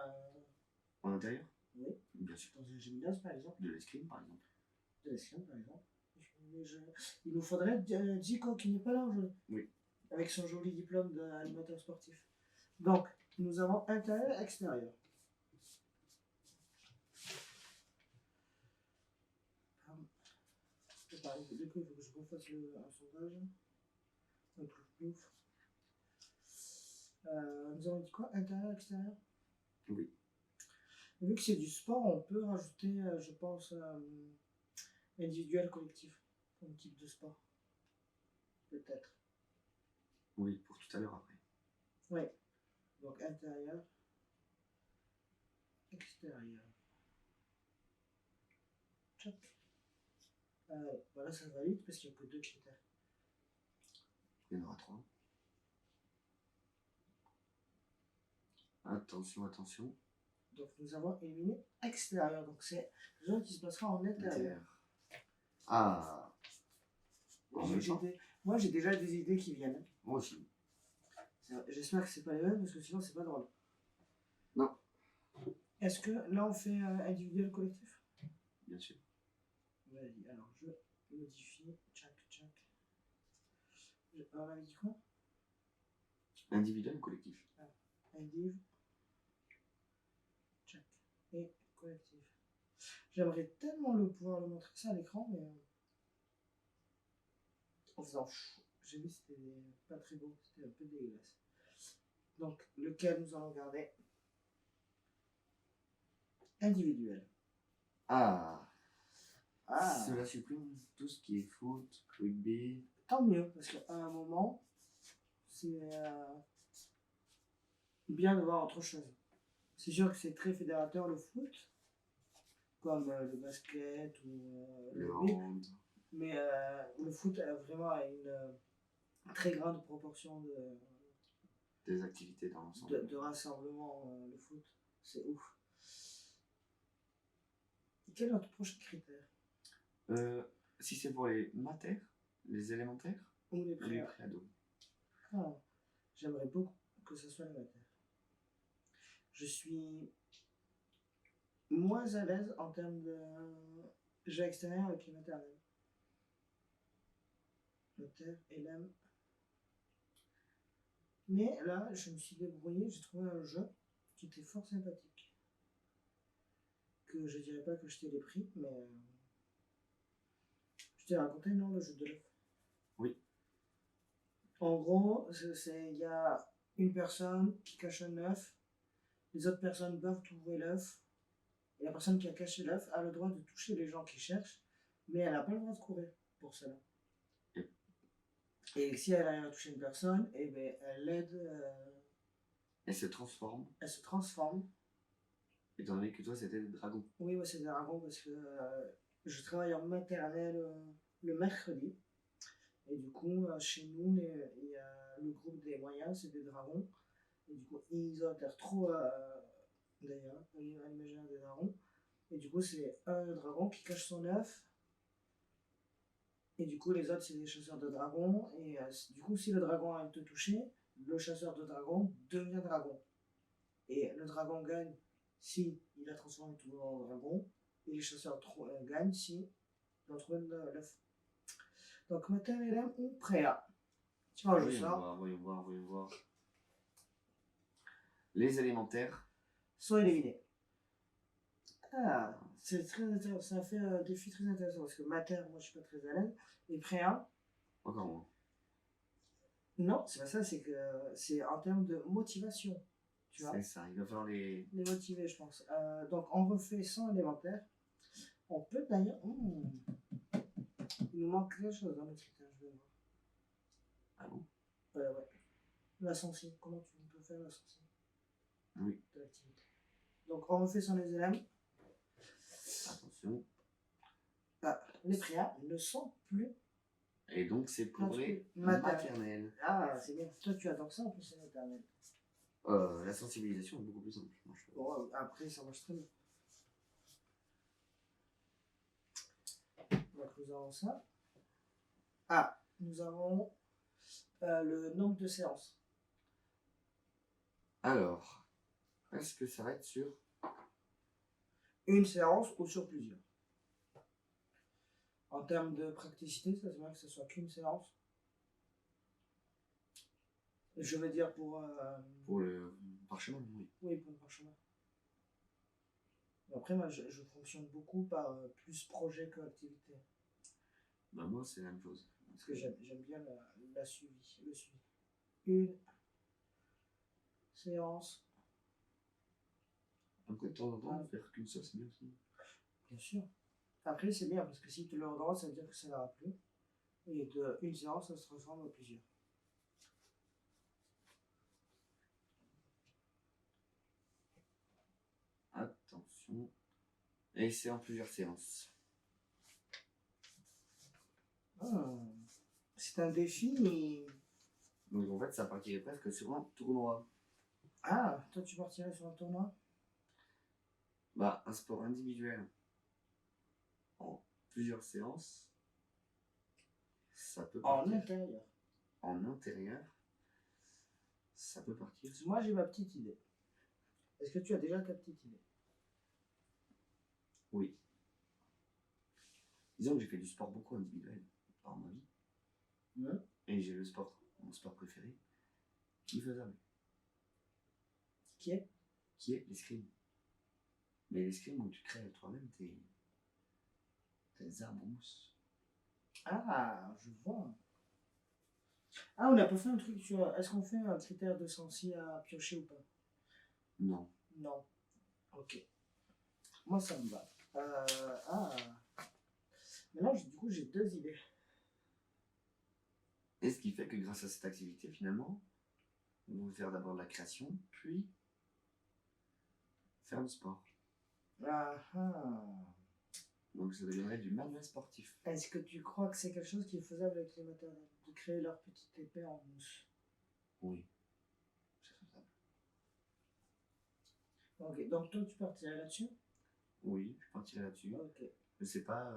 en intérieur? Oui. Bien sûr. Dans un gymnase, par exemple. De l'escrime, par exemple. De l'escrime, par exemple. Il nous faudrait Zico qui n'est pas là aujourd'hui. Oui. Avec son joli diplôme d'animateur sportif. Donc, nous avons intérieur et extérieur. Pareil, du coup, il faut que je refasse un sondage. Un truc ouf. Nous avons dit quoi? Intérieur, extérieur? Oui. Vu que c'est du sport, on peut rajouter, je pense, individuel, collectif, comme type de sport. Peut-être. Oui, pour tout à l'heure après. Oui. Donc intérieur, extérieur. Tchac. Voilà, ça va vite parce qu'il n'y a que 2 critères. Il y en aura 3. Attention, attention. Donc nous avons éliminé extérieur. Donc c'est le zone qui se passera en intérieur. Ah. Moi j'ai déjà des idées qui viennent. Moi aussi. J'espère que c'est pas les mêmes parce que sinon c'est pas drôle. Non. Est-ce que là on fait individuel collectif? Bien sûr. Vas-y, alors je modifie. Tchac, tchac. On avait dit quoi? Individuel ou collectif? Indiv. Tchac. Et collectif. J'aimerais tellement pouvoir le montrer ça à l'écran, mais en faisant chaud. J'ai vu, c'était pas très beau, c'était un peu dégueulasse. Donc, lequel nous allons garder? Individuel. Ah, Ah, cela supprime tout ce qui est foot, rugby. tant mieux, parce qu'à un moment, c'est bien de voir autre chose. C'est sûr que c'est très fédérateur le foot, comme le basket ou le Le rugby, hand. mais le foot a vraiment une très grande proportion Des activités dans l'ensemble. de rassemblement, le foot. C'est ouf. Quel est notre prochain critère? Si c'est pour les matères, les élémentaires Ou les ou les préa? préados. Ah, j'aimerais beaucoup que ce soit les matères. Je suis moins à l'aise en termes de jeu extérieur avec les maternelles. Matère, élève. Mais là, je me suis débrouillé, j'ai trouvé un jeu qui était fort sympathique. Que je dirais pas que je t'ai les prix, mais je t'ai raconté, non, le jeu de l'œuf. Oui. En gros, il y a une personne qui cache un œuf, les autres personnes doivent trouver l'œuf, et la personne qui a caché l'œuf a le droit de toucher les gens qui cherchent, mais elle n'a pas le droit de courir pour cela. Et si elle arrive à toucher une personne, eh ben, elle l'aide. Elle se transforme, Elle se transforme. étant donné que toi c'était des dragons. Oui, moi c'est des dragons parce que je travaille en maternelle le mercredi. Et du coup, chez nous, il y a le groupe des moyens, c'est des dragons. Et du coup, ils adhèrent trop d'ailleurs à l'imaginaire des dragons. Et du coup, c'est un dragon qui cache son œuf. Et du coup, les autres, c'est des chasseurs de dragons. Et du coup, si le dragon arrive te toucher, le chasseur de dragons devient dragon. Et le dragon gagne si il a transformé tout le monde en dragon. Et les chasseurs gagnent si ils ont trouvé l'œuf. Donc, maternelle ou préa. Tu vois, je sors. Voyons voir. Les élémentaires. Sont éliminés. Ah, c'est très intéressant. Ça fait un défi très intéressant parce que mater, moi je suis pas très à l'aise. Et préa, Encore moins. non, c'est pas ça, c'est que c'est en termes de motivation. Tu vois, C'est ça, il va falloir les. les motiver, je pense. Donc on refait sans élémentaire. On peut d'ailleurs. Il nous manque quelque chose dans le critère, je vais voir. Ah bon? Ouais. La sensi. Comment tu peux faire la sensi? Oui. De l'activité. Donc on refait sans les élèves. Attention. Ah, les préas ne sont plus. Et donc c'est pour les maternelles. Ah, c'est bien. Toi tu adores ça en plus, c'est maternelle. La sensibilisation est beaucoup plus simple. Bon, après ça marche très bien. Donc nous avons ça. Ah, nous avons le nombre de séances. Alors, est-ce que ça va être sur Une séance ou sur plusieurs. En termes de praticité, ça se bien que ce soit qu'une séance. Je veux dire pour le parchemin, oui. Oui, pour le parchemin. Après, moi, je fonctionne beaucoup par plus projet que activité. Bah moi, c'est la même chose. Parce que j'aime bien le suivi. Une séance. Après, de temps en temps, faire qu'une seule, c'est bien aussi. Bien sûr. Après, c'est bien parce que si tu le redonnes, ça veut dire que ça n'ira plus. Et une séance, ça se transforme en plusieurs. Attention. Et c'est en plusieurs séances. Ah, c'est un défi, mais... Donc en fait, ça partirait presque sur un tournoi. Ah, toi tu partirais sur un tournoi? Bah, un sport individuel en plusieurs séances, ça peut partir. En intérieur. En intérieur, ça peut partir. Moi j'ai ma petite idée. Est-ce que tu as déjà ta petite idée? Oui. Disons que j'ai fait du sport beaucoup individuel dans ma vie. Et j'ai mon sport préféré, qui est faisable. Qui est? Qui est l'escrime. Mais l'escrime où tu crées toi-même Des arbres en mousse. Ah, je vois. Ah, on n'a pas fait un truc sur. Est-ce qu'on fait un critère de sensi à piocher ou pas? Non. Non. Ok. Moi, ça me va. Ah. Maintenant, du coup, j'ai deux idées. Et ce qui fait que grâce à cette activité, finalement, on va faire d'abord de la création, puis faire du sport. Ah ah. Donc ça deviendrait du manuel sportif. Est-ce que tu crois que c'est quelque chose qui est faisable avec les maternelles, de créer leur petite épée en mousse? Oui, c'est faisable. Ok, donc toi, tu partirais là-dessus? Oui, je partirai là-dessus. Ok. Je sais pas,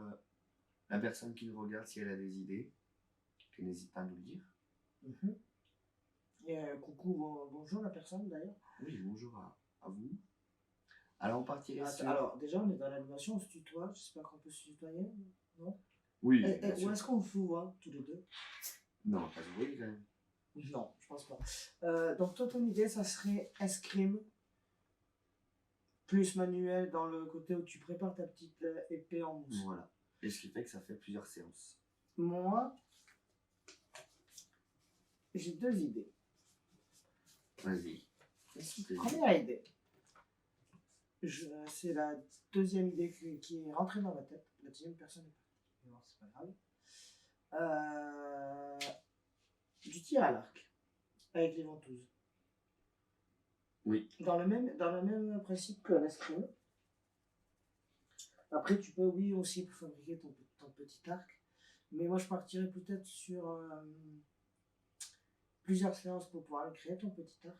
la personne qui nous regarde, si elle a des idées, qu'elle n'hésite pas à nous le dire. Mhm. Et coucou, bonjour la personne d'ailleurs. Oui, bonjour à vous. Alors on partirait sur... Alors, déjà, on est dans l'animation, on se tutoie. J'espère qu'on peut se tutoyer, non? Oui, bien Ou sûr. est-ce qu'on se voit tous les deux? Non, pas jouer quand même. Non, je pense pas. Donc, toi, ton idée, ça serait escrime plus manuel dans le côté où tu prépares ta petite épée en mousse. Voilà. Et ce qui fait que ça fait plusieurs séances. Moi, j'ai deux idées. Vas-y. Première idée, c'est la deuxième idée qui est rentrée dans ma tête. La deuxième personne n'est pas. Non, c'est pas grave. Du tir à l'arc avec les ventouses. Oui. Dans le même principe que l'escrime. Après, tu peux, oui, aussi fabriquer ton petit arc. Mais moi, je partirais peut-être sur plusieurs séances pour pouvoir créer ton petit arc.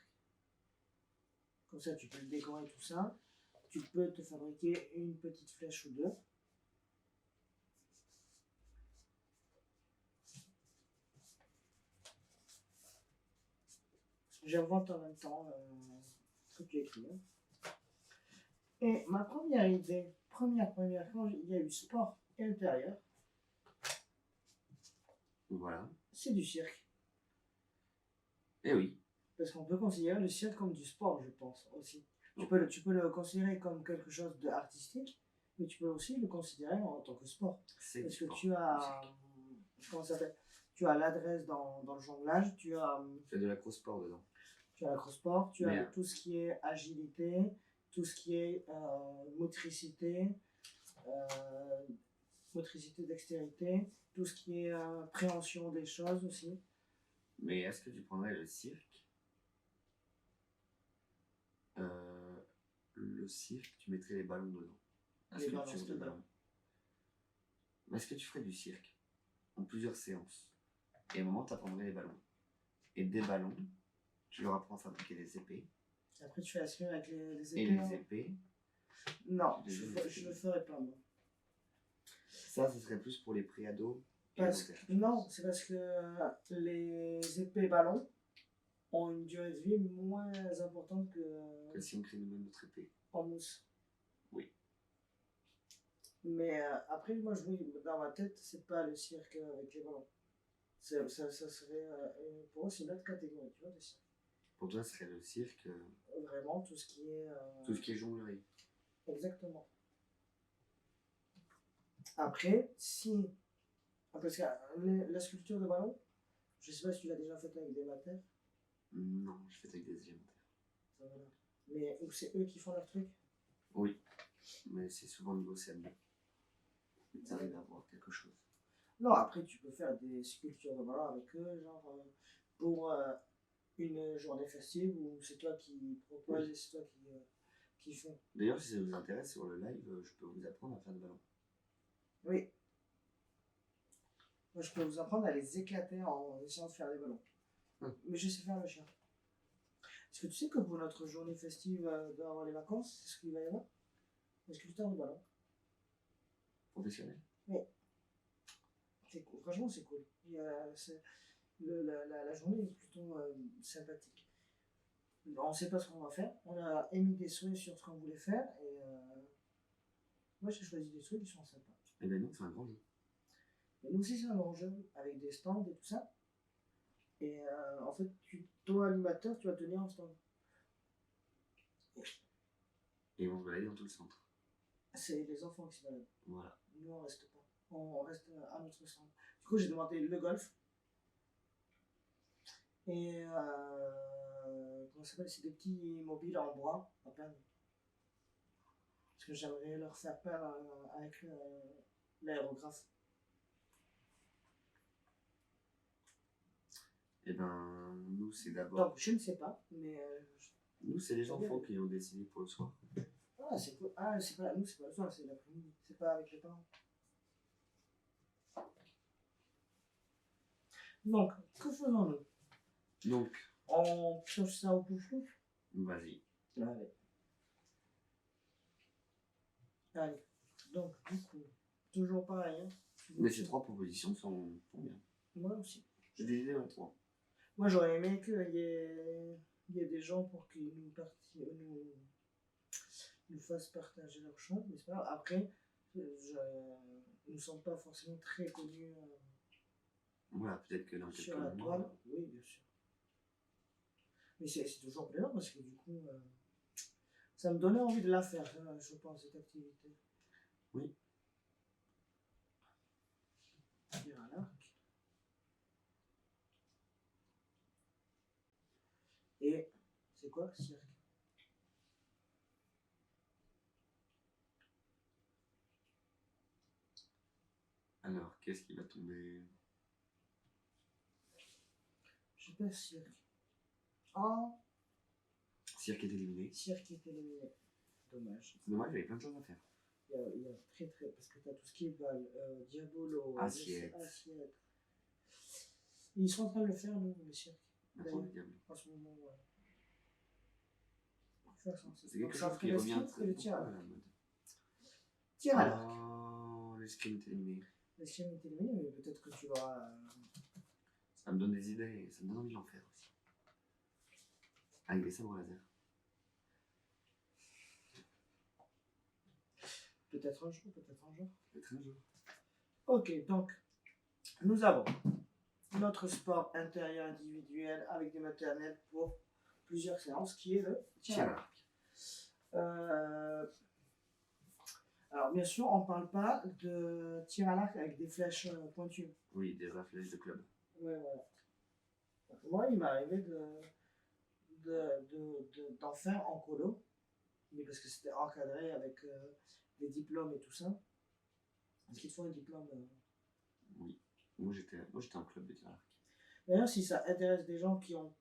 Comme ça, tu peux le décorer tout ça. Tu peux te fabriquer une petite flèche ou deux. J'invente en même temps ce que tu écris. Et ma première idée, quand il y a eu sport et intérieur, Voilà. c'est du cirque. Eh oui. Parce qu'on peut considérer le cirque comme du sport, je pense, aussi. Tu peux le considérer comme quelque chose d'artistique, mais tu peux aussi le considérer en tant que sport. Parce que tu as. Comment ça s'appelle? Tu as l'adresse dans le jonglage, tu as. Tu as de l'acrosport dedans. Tu as l'acrosport, tu as tout ce qui est agilité, tout ce qui est motricité, dextérité, tout ce qui est préhension des choses aussi. Mais est-ce que tu prendrais le cirque? Le cirque, tu mettrais les ballons dedans. La sculpture de ballons. Mais est-ce que tu ferais du cirque en plusieurs séances? Et à un moment, tu apprendrais les ballons. Et des ballons, tu leur apprends à fabriquer des épées. Après, tu fais la sculpture avec les épées. Et les épées? Non, je ne le ferais pas, moi. Ça, ce serait plus pour les préados. Non, c'est parce que les épées ballons ont une durée de vie moins importante que si on crée nous-mêmes notre épée. En mousse. Oui. Mais après, moi, dans ma tête, c'est pas le cirque avec les ballons. Ça serait, pour moi, c'est une autre catégorie, tu vois, de cirque. Pour toi, ce serait le cirque. Vraiment, tout ce qui est. Tout ce qui est jonglerie. Exactement. Après, si. Parce que la sculpture de ballon, je sais pas si tu l'as déjà faite avec des matières. Non, je fais avec des élémentaires. Voilà. Mais c'est eux qui font leur truc? Oui, mais c'est souvent niveau CM2. Tu arrives à voir quelque chose. Non, après tu peux faire des sculptures de ballon avec eux, genre pour une journée festive où c'est toi qui propose et c'est toi qui fais. D'ailleurs, si ça vous intéresse sur le live, je peux vous apprendre à faire des ballons. Oui. Moi, je peux vous apprendre à les éclater en essayant de faire des ballons. Mais je sais faire le chien. Est-ce que tu sais que pour notre journée festive avant les vacances, c'est ce qu'il va y avoir? Des sculpteurs de ballons. Professionnel? Oui. C'est cool. Franchement, c'est cool. La journée est plutôt sympathique. On ne sait pas ce qu'on va faire. On a émis des souhaits sur ce qu'on voulait faire et moi j'ai choisi des trucs qui sont sympas. Et ben nous, c'est un grand jeu. Et nous aussi, c'est un grand jeu avec des stands et tout ça. Et en fait, toi, animateur, tu vas tenir un stand. Et on se balader dans tout le centre. C'est les enfants qui se baladent. Voilà. Nous, on reste pas. On reste à notre stand. Du coup, j'ai demandé le golf. Et comment ça s'appelle? C'est des petits mobiles en bois, à peine. Parce que j'aimerais leur faire peur avec l'aérographe. Et ben, nous, c'est d'abord. Donc, je ne sais pas, mais. Nous, c'est les enfants qui ont décidé pour le soir. Ah, c'est cool. Ah, c'est pas. Nous, c'est pas le soir, c'est l'après-midi. C'est pas avec les parents. Donc, que faisons-nous? Donc, on pioche ça au pouf-pouf? Vas-y. Allez. Allez. Donc, du coup, toujours pareil. Hein. Mais ces 3 propositions sont bien. Moi aussi. J'ai des idées en 3. Moi, j'aurais aimé qu'il y ait des gens pour qu'ils nous fassent partager leur chambre, mais c'est pas grave. Après, nous ne sommes pas forcément très connus Voilà, peut-être que dans quelques sur la mois. toile. Oui, bien sûr. Mais c'est toujours plaisant parce que du coup, ça me donnait envie de la faire, je pense, cette activité. Oui. Tir à l'arc. Et c'est quoi, cirque? Alors, qu'est-ce qui va tomber? Je sais pas, cirque. Ah, Cirque est éliminé. cirque est éliminé. Dommage. C'est dommage, il y avait plein de choses à faire. Il y a très très. Parce que tu as tout ce qui est balle, diabolo, Assiette. Ils sont en train de le faire, nous, les cirques. Maintenant, le diable. En ce moment, ouais. Faire ça. C'est quelque chose qui revient très beaucoup à la mode. Tir à l'arc. Oh, l'escrime est éliminé. L'escrime est éliminé, mais peut-être que tu vas. Ça me donne des idées, ça me donne envie d'en faire aussi. Avec des sabres laser. Peut-être un jour, peut-être un jour. Peut-être un jour. Ok, donc, nous avons notre sport intérieur individuel avec des maternelles pour plusieurs séances, qui est le tir à l'arc. Alors, bien sûr, on ne parle pas de tir à l'arc avec des flèches pointues. Oui, des vraies flèches de club. Ouais, voilà. Moi, il m'est arrivé d'en faire en colo, mais parce que c'était encadré avec des diplômes et tout ça. Est-ce qu'il te faut un diplôme Oui, moi j'étais en club de tir à l'arc. D'ailleurs, si ça intéresse des gens qui ont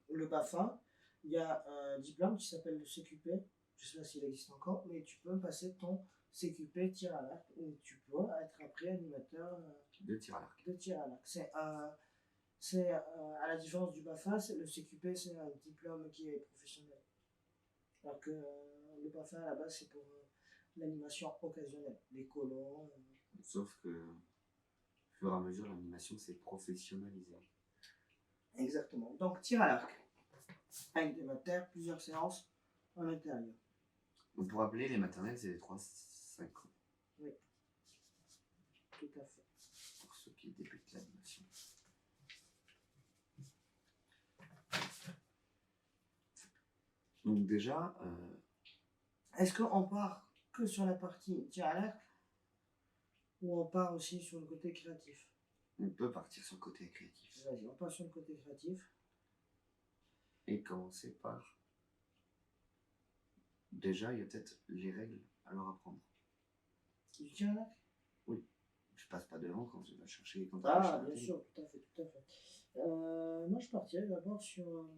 le BAFA, il y a un diplôme qui s'appelle le CQP. Je ne sais pas s'il existe encore, mais tu peux passer ton CQP tir à l'arc où tu peux être après animateur de tir à l'arc. De tir à l'arc. C'est à la différence du BAFA, le CQP c'est un diplôme qui est professionnel. Alors que le BAFA à la base c'est pour l'animation occasionnelle, les colos. Sauf que au fur et à mesure l'animation s'est professionnalisée. Exactement. Donc tir à l'arc. Avec des maternelles, plusieurs séances en intérieur. Donc pour rappeler, les maternelles c'est les 3-5 ans. Oui. Tout à fait. Pour ceux qui débutent l'animation. Donc déjà... Est-ce qu'on part que sur la partie tir à l'arc ou on part aussi sur le côté créatif? On peut partir sur le côté créatif. Vas-y, on part sur le côté créatif. Et commencer par... Déjà, il y a peut-être les règles à leur apprendre. Du tir à l'arc? Oui. Je passe pas devant quand tu vas chercher... Quand Ah, bien sûr, tout à fait, tout à fait. Moi, je partirais d'abord sur...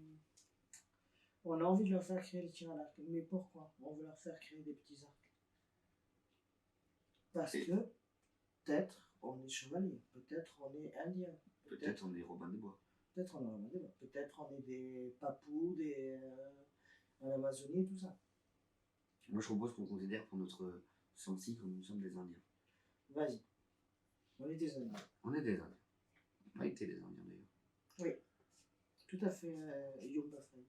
on a envie de leur faire créer le tir à l'arc. Mais pourquoi on veut leur faire créer des petits arcs? Parce que peut-être on est chevalier, peut-être on est indien. Peut-être on est Robin des Bois. Peut-être on est Robin des Bois. Peut-être on est des papous, en Amazonie, tout ça. Moi, je propose qu'on considère pour notre senti comme nous sommes des Indiens. Vas-y. On est des Indiens. On est des Indiens. On a été des Indiens d'ailleurs. Oui. Tout à fait, Yumba Frey.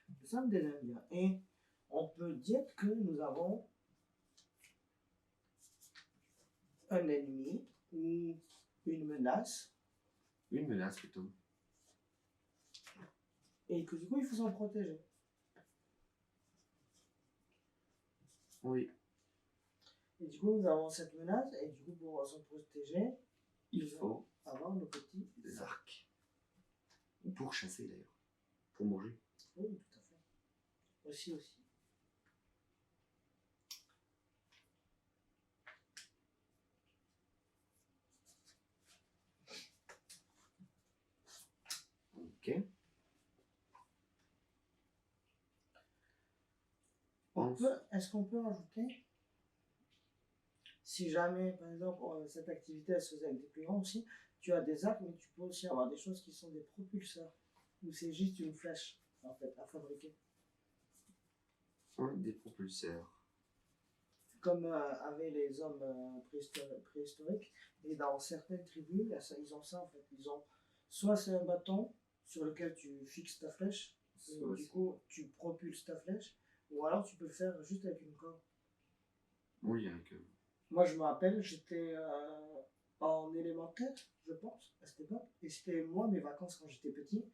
Nous sommes des Indiens. Et on peut dire que nous avons un ennemi ou une menace. Une menace plutôt. Et que du coup, il faut s'en protéger. Oui. Et du coup, nous avons cette menace, et du coup, pour s'en protéger, Il faut avoir nos petits des arcs. Pour chasser d'ailleurs. Pour manger. Oui, tout à fait. Aussi. Ok. Est-ce qu'on peut rajouter, si jamais, par exemple, cette activité elle se faisait avec des plus grands aussi, tu as des arcs, mais tu peux aussi avoir des choses qui sont des propulseurs, où c'est juste une flèche, en fait, à fabriquer. Oui, des propulseurs. Comme avaient les hommes préhistoriques, et dans certaines tribus, ils ont ça en fait. Ils ont soit c'est un bâton sur lequel tu fixes ta flèche, et du coup tu propulses ta flèche, ou alors tu peux le faire juste avec une corde. Oui, avec. Moi je me rappelle, j'étais en élémentaire, je pense, à cette époque, et c'était moi mes vacances quand j'étais petit.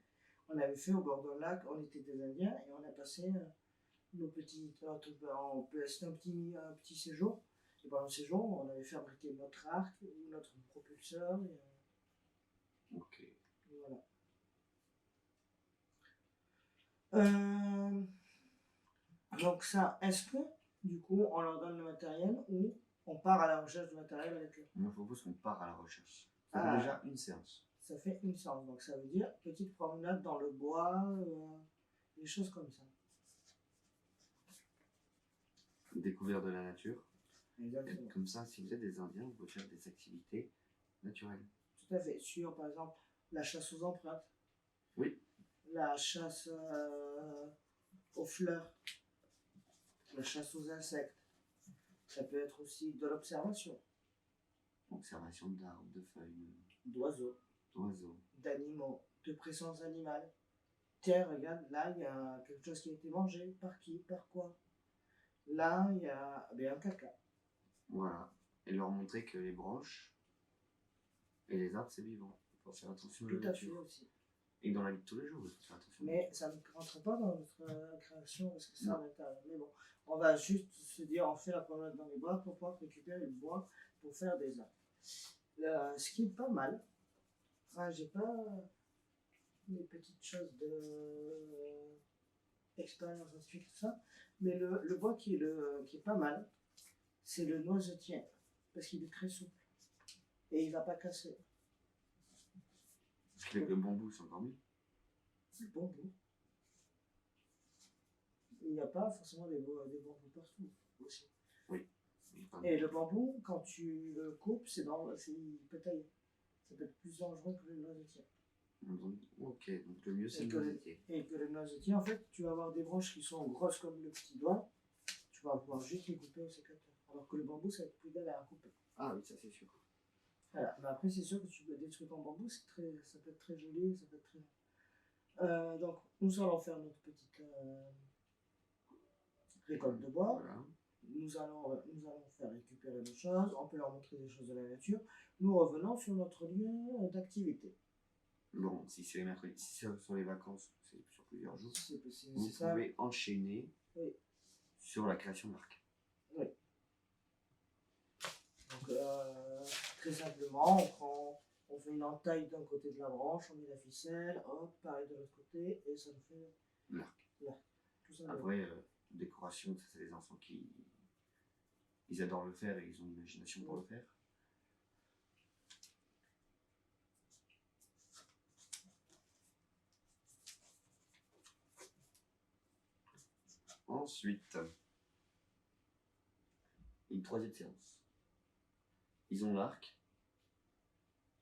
On avait fait au bord d'un lac, on était des Indiens, et on a passé nos petits. C'était un petit séjour. Et pendant le séjour, on avait fabriqué notre arc ou notre propulseur. Ok. Voilà. Donc ça, est-ce que du coup on leur donne le matériel ou on part à la recherche du matériel avec eux? Moi je propose qu'on part à la recherche. Ça fait déjà une séance. Ça fait une séance, donc ça veut dire petite promenade dans le bois, des choses comme ça. Découverte de la nature. Exactement. Comme ça, si vous êtes des Indiens, vous pouvez faire des activités naturelles. Tout à fait. Sur par exemple la chasse aux empreintes. Oui. La chasse aux fleurs, la chasse aux insectes. Ça peut être aussi de l'observation. Observation d'arbres, de feuilles, d'oiseaux, d'animaux, de présence animale. Tiens, regarde, là, il y a quelque chose qui a été mangé. Par qui? Par quoi? Là, il y a un caca. Voilà. Et leur montrer que les branches et les arbres, c'est vivant. Il faut faire attention à la nature. Tout à fait aussi. Et dans la vie de tous les jours, il faut faire attention. Mais ça ne rentre pas dans notre création parce que ça, mais bon, on va juste se dire, on fait la promenade dans les bois pour pouvoir récupérer le bois pour faire des arbres. Ce qui est pas mal. Enfin, j'ai pas mes petites choses d'expérience scientifique, tout ça, mais le bois qui est pas mal, c'est le noisetier, parce qu'il est très souple et il va pas casser. Parce qu'avec le bambou, c'est encore mieux. Le bambou. Il n'y a pas forcément des bambous partout aussi. Oui. Et le bambou, quand tu le coupes, il peut tailler. Ça peut être plus dangereux que le noisetier. Ok, donc le mieux c'est le noisetier. Et que le noisetier, en fait, tu vas avoir des branches qui sont grosses comme le petit doigt, tu vas pouvoir juste les couper au sécateur. Alors que le bambou, ça va être plus galère à couper. Ah oui, ça c'est sûr. Voilà. Mais après, c'est sûr que tu peux des trucs en bambou, ça peut être très joli, ça peut être très. Donc, nous allons faire notre petite récolte de bois. Voilà. Nous allons faire récupérer nos choses, on peut leur montrer des choses de la nature. Nous revenons sur notre lieu d'activité. Bon, si c'est les mercredis, si c'est sur les vacances, c'est sur plusieurs jours, vous ça. pouvez enchaîner sur la création de l'arc. Oui. Donc, très simplement, on fait une entaille d'un côté de la branche, on met la ficelle, hop, pareil de l'autre côté, et ça nous fait l'arc. Tout ça. Après, décoration, ça c'est les enfants qui ils adorent le faire et ils ont l'imagination pour le faire. Ensuite, une troisième séance. Ils ont l'arc,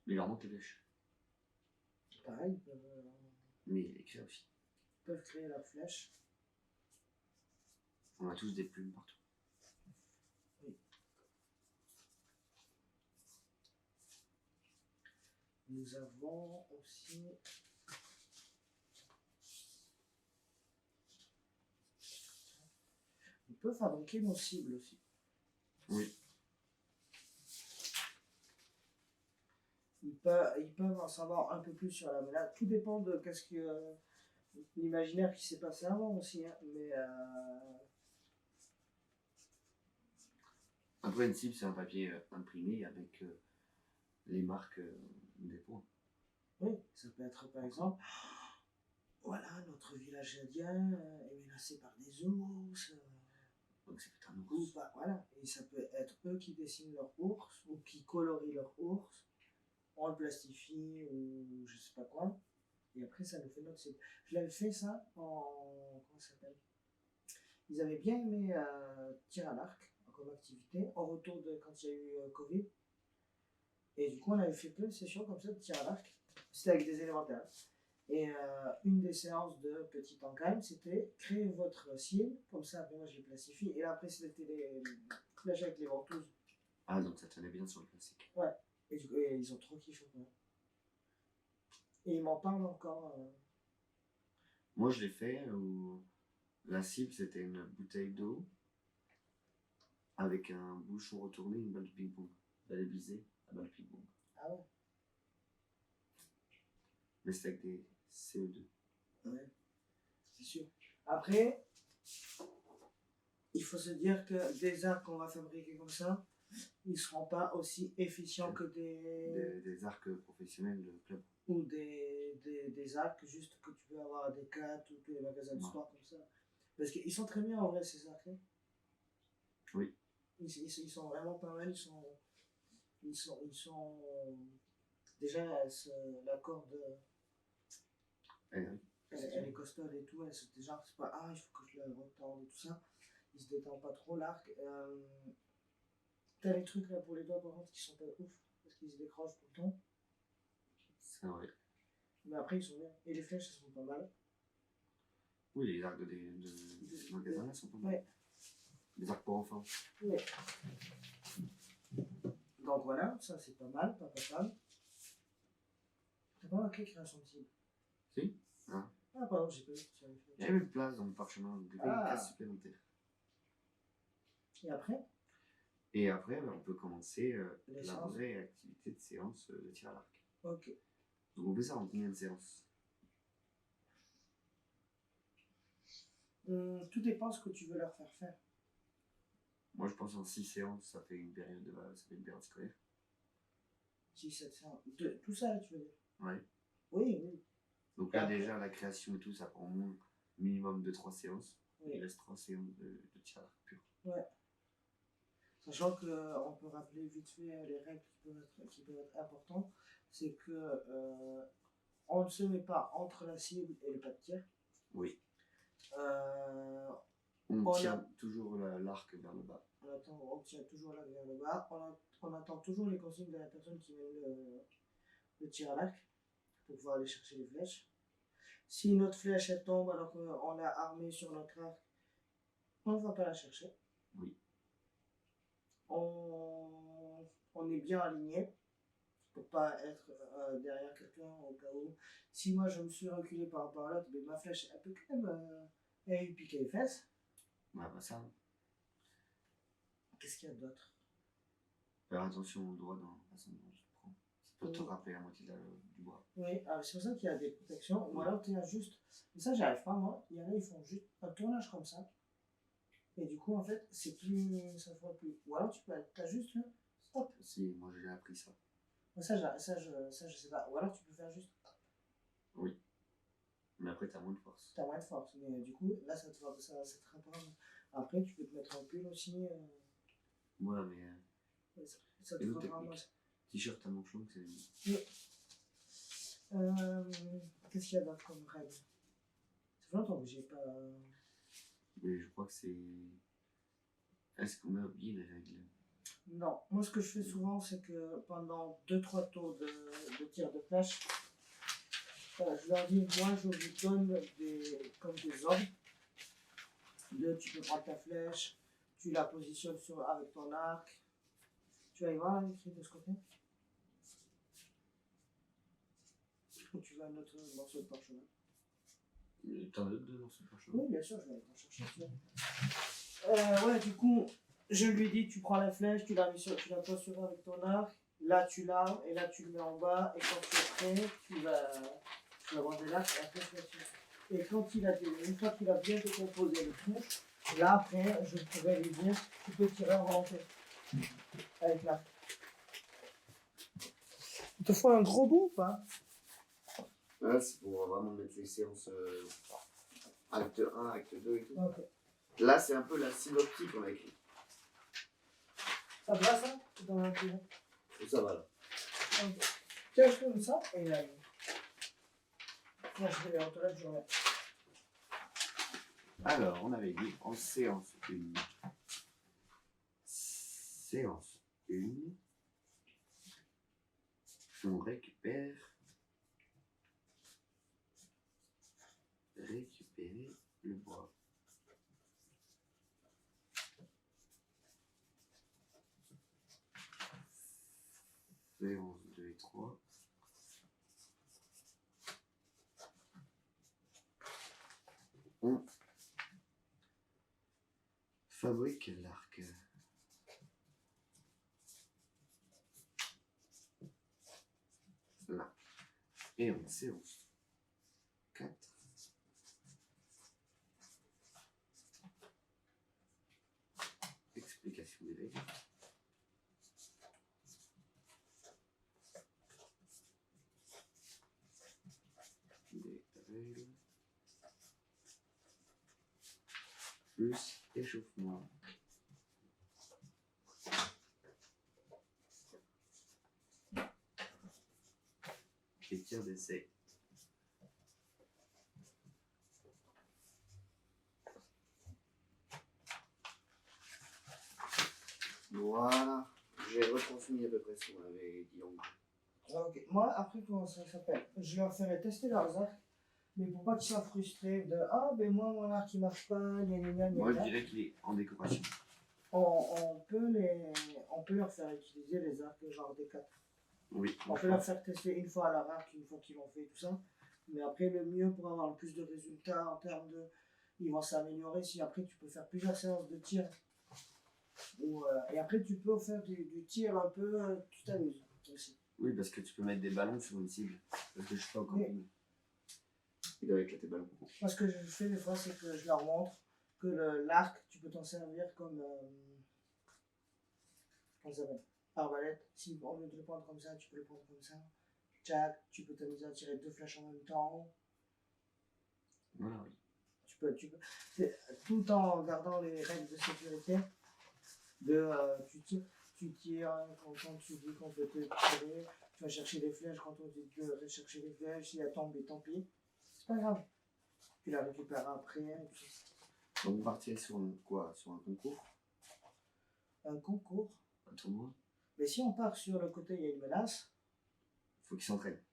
mais il leur manque les flèches. Pareil, mais ils écrivent aussi. Ils peuvent créer la flèche. On a tous des plumes partout. Oui. Nous avons aussi on peut fabriquer nos cibles aussi. Oui. Ils peuvent en savoir un peu plus sur la menace. Tout dépend de l'imaginaire qui s'est passé avant aussi. Hein. Mais Après, une cible, c'est un papier imprimé avec les marques des points. Oui, ça peut être par exemple, voilà, notre village indien est menacé par des ours. Donc, c'est un Ou ours. pas, voilà. Et ça peut être eux qui dessinent leur ours ou qui colorient leur ours. On le plastifie ou je sais pas quoi. Et après, ça nous fait notre cible. Je l'avais fait ça en. Comment ça s'appelle? Ils avaient bien aimé tir à l'arc comme activité en retour de quand il y a eu Covid. Et du coup, on avait fait plein de sessions comme ça de tir à l'arc. C'était avec des élémentaires. Et une des séances de petit encalme, c'était créer votre cible. Comme ça, après, moi, je les plastifie. Et là, après, c'était les flèches avec les ventouses. Ah, donc ça tenait bien sur le plastique. Ouais. Et du coup, ils ont trop kiffé. Ouais. Et ils m'en parlent encore. Moi, je l'ai fait où la cible, c'était une bouteille d'eau avec un bouchon retourné et une balle de ping-pong. Fallait viser la balle de ping-pong. Ah ouais? Mais c'était avec des CO2. Ouais, c'est sûr. Après, il faut se dire que des arcs qu'on va fabriquer comme ça, ils ne seront pas aussi efficients que des arcs professionnels de club. Ou des arcs juste que tu peux avoir à Decathlon ou tous les magasins de sport comme ça. Parce qu'ils sont très bien en vrai, ces arcs. Oui. Ils sont vraiment pas mal. Ils sont déjà, la corde, elle est costaud et tout. Déjà, c'est pas, il faut que je le retende et tout ça. Il se détend pas trop l'arc. T'as les trucs là pour les doigts par contre qui sont pas ouf parce qu'ils se décrochent tout le temps. C'est vrai. Mais après ils sont bien. Et les flèches elles sont pas mal. Oui, les arcs des magasins là sont pas mal. Ouais. Les arcs pour enfants. Ouais. Donc voilà, ça c'est pas mal, pas mal. T'as pas marqué création de cible? Si. Ah. Ah pardon, j'ai pas vu. Il y avait une place dans le parchemin, donc il y avait une case supplémentaire. Et après, on peut commencer la vraie activité de séance de tir à l'arc. Ok. Donc on fait ça en combien de séances? Tout dépend de ce que tu veux leur faire faire. Moi je pense en 6 séances, ça fait une période scolaire. 6-7 séances. Tout ça, tu veux dire? Ouais. Oui. Donc là déjà la création et tout, ça prend au moins minimum de 3 séances. Oui. Il reste 3 séances de tir à l'arc pur. Ouais. Sachant qu'on peut rappeler vite fait les règles qui peuvent être importantes, c'est que on ne se met pas entre la cible et le pas de tir. Oui. On tient toujours l'arc vers le bas. On tient toujours l'arc vers le bas. On attend toujours les consignes de la personne qui mène le tir à l'arc pour pouvoir aller chercher les flèches. Si notre flèche elle tombe alors qu'on l'a armée sur notre arc, on ne va pas la chercher. Oui. On est bien aligné pour pas être derrière quelqu'un au cas où. Si moi je me suis reculé par rapport à l'autre, mais ma flèche elle peut quand même lui piquer les fesses. Ouais, bah ça. Qu'est-ce qu'il y a d'autre? Faire attention au doigt dans la façon dont tu le prends. Ça peut te rappeler la moitié du bras. Oui, c'est pour ça qu'il y a des protections. Ou alors tu as juste. Mais ça, j'arrive pas moi. Il y en a, ils font juste un tournage comme ça. Et du coup, en fait, c'est plus. Ça ne voit plus. Ou alors tu as juste là. Stop. Si, moi j'ai appris ça. Ça, je sais pas. Ou alors tu peux faire juste. Oui. Mais après, tu as moins de force. Tu as moins de force. Mais du coup, là, ça te rapporte. Après, tu peux te mettre en pull aussi. Ouais, mais. Ça te fera moins. T-shirt à manches longues, c'est. Oui. Qu'est-ce qu'il y a d'autre comme règle? Ça fait longtemps que j'ai pas. Mais je crois que c'est. Est-ce qu'on a oublié les règles? Non. Moi, ce que je fais souvent, c'est que pendant 2-3 tours de tir de flèche, je leur dis, moi, je vous donne comme des ordres. Tu peux prendre ta flèche, tu la positionnes avec ton arc. Tu vas y voir l'écrit de ce côté? Ou tu veux un autre morceau de parchemin? T'en as deux morceaux de parchemin? Oui, bien sûr, je vais aller t'en chercher. Ouais, du coup, je lui dis, tu prends la flèche, tu la poses sur avec ton arc. Là, tu l'as, et là, tu le mets en bas. Et quand tu es prêt, tu vas bander l'arc et après, tu vas tirer. Et une fois qu'il a bien décomposé le truc, là, après, je pourrais lui dire, tu peux tirer en volonté. avec l'arc. Il te faut un gros bout ou pas? Là, c'est pour vraiment mettre les séances acte 1, acte 2 et tout. Ok. Là, c'est un peu la synoptique qu'on a écrit. Ça va ça? Dans un peu. Ça va là. Ok. Tiens, je fais comme ça et là. Moi, je vais en toilette, je reviens. Alors, on avait dit en séance 1. Séance 1. On récupérer le bois. Séance 2 et 3. On fabrique l'arc. Là. Et en séance 4. Explication des règles. Plus échauffement. Et tir d'essai. Voilà. J'ai retransmis à peu près ce qu'on avait dit en gros. Ok. Moi, après, comment ça s'appelle? Je leur ferai tester leurs arcs, mais pour pas qu'ils soient frustrés de ah, ben moi, mon arc il marche pas, gna gna gna gna. Moi, je dirais qu'il est en décoration. On peut leur faire utiliser les arcs genre des 4. Oui. On peut leur faire tester une fois leur arc, une fois qu'ils l'ont fait, tout ça. Mais après, le mieux pour avoir le plus de résultats en termes de. Ils vont s'améliorer si après tu peux faire plusieurs séances de tir. Et après, tu peux faire du tir un peu, tu t'amuses aussi. Oui, parce que tu peux mettre des ballons sur une cible. Parce que je suis pas encore. Oui. Il doit éclater ballon. Moi, ce que je fais des fois, c'est que je leur montre que l'arc, tu peux t'en servir comme. Comment ça s'appelle? Arbalète. Si au lieu de le prendre comme ça, tu peux le prendre comme ça. Tchac, tu peux t'amuser à tirer 2 flèches en même temps. Voilà, oui. Tout en gardant les règles de sécurité. Tu tires quand tu dis qu'on peut te tirer. Tu vas chercher des flèches quand on dit de chercher des flèches. Si elle tombe, tant pis. C'est pas grave. Tu la récupères après. Donc, on partirait sur quoi? Sur un concours? Un concours. Un tournoi? Mais si on part sur le côté, il y a une menace. Il faut qu'ils s'entraînent.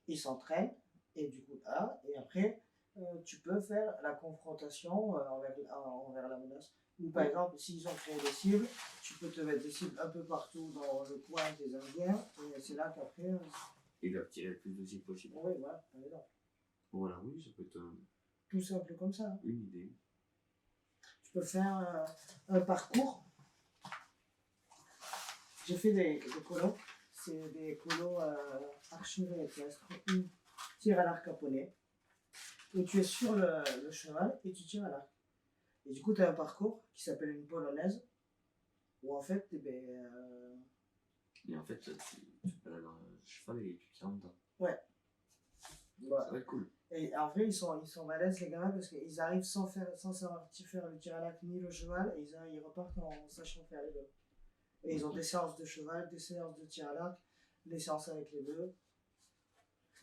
Ils s'entraînent. Et du coup, et après, tu peux faire la confrontation envers la menace. Ou par exemple, s'ils ont créé des cibles, tu peux te mettre des cibles un peu partout dans le coin des Indiens. Et c'est là qu'après. Ils doivent tirer le plus de cibles possible. Oui, voilà, par exemple. Voilà, oui, ça peut être tout simple comme ça. Une idée. Tu peux faire un parcours. J'ai fait des colos. C'est des colos archevés équestres où tu tires à l'arc japonais. Où tu es sur le cheval et tu tires à l'arc. Et du coup, tu as un parcours qui s'appelle une polonaise. Où en fait, Et en fait, tu balades un cheval et tu tires en dedans. Ouais. Ça va être cool. Et en vrai, ils sont balèzes les gamins parce qu'ils arrivent sans savoir faire le tir à l'arc ni le cheval et ils repartent en sachant faire les deux. Et ils ont des séances de cheval, des séances de tir à l'arc, des séances avec les deux.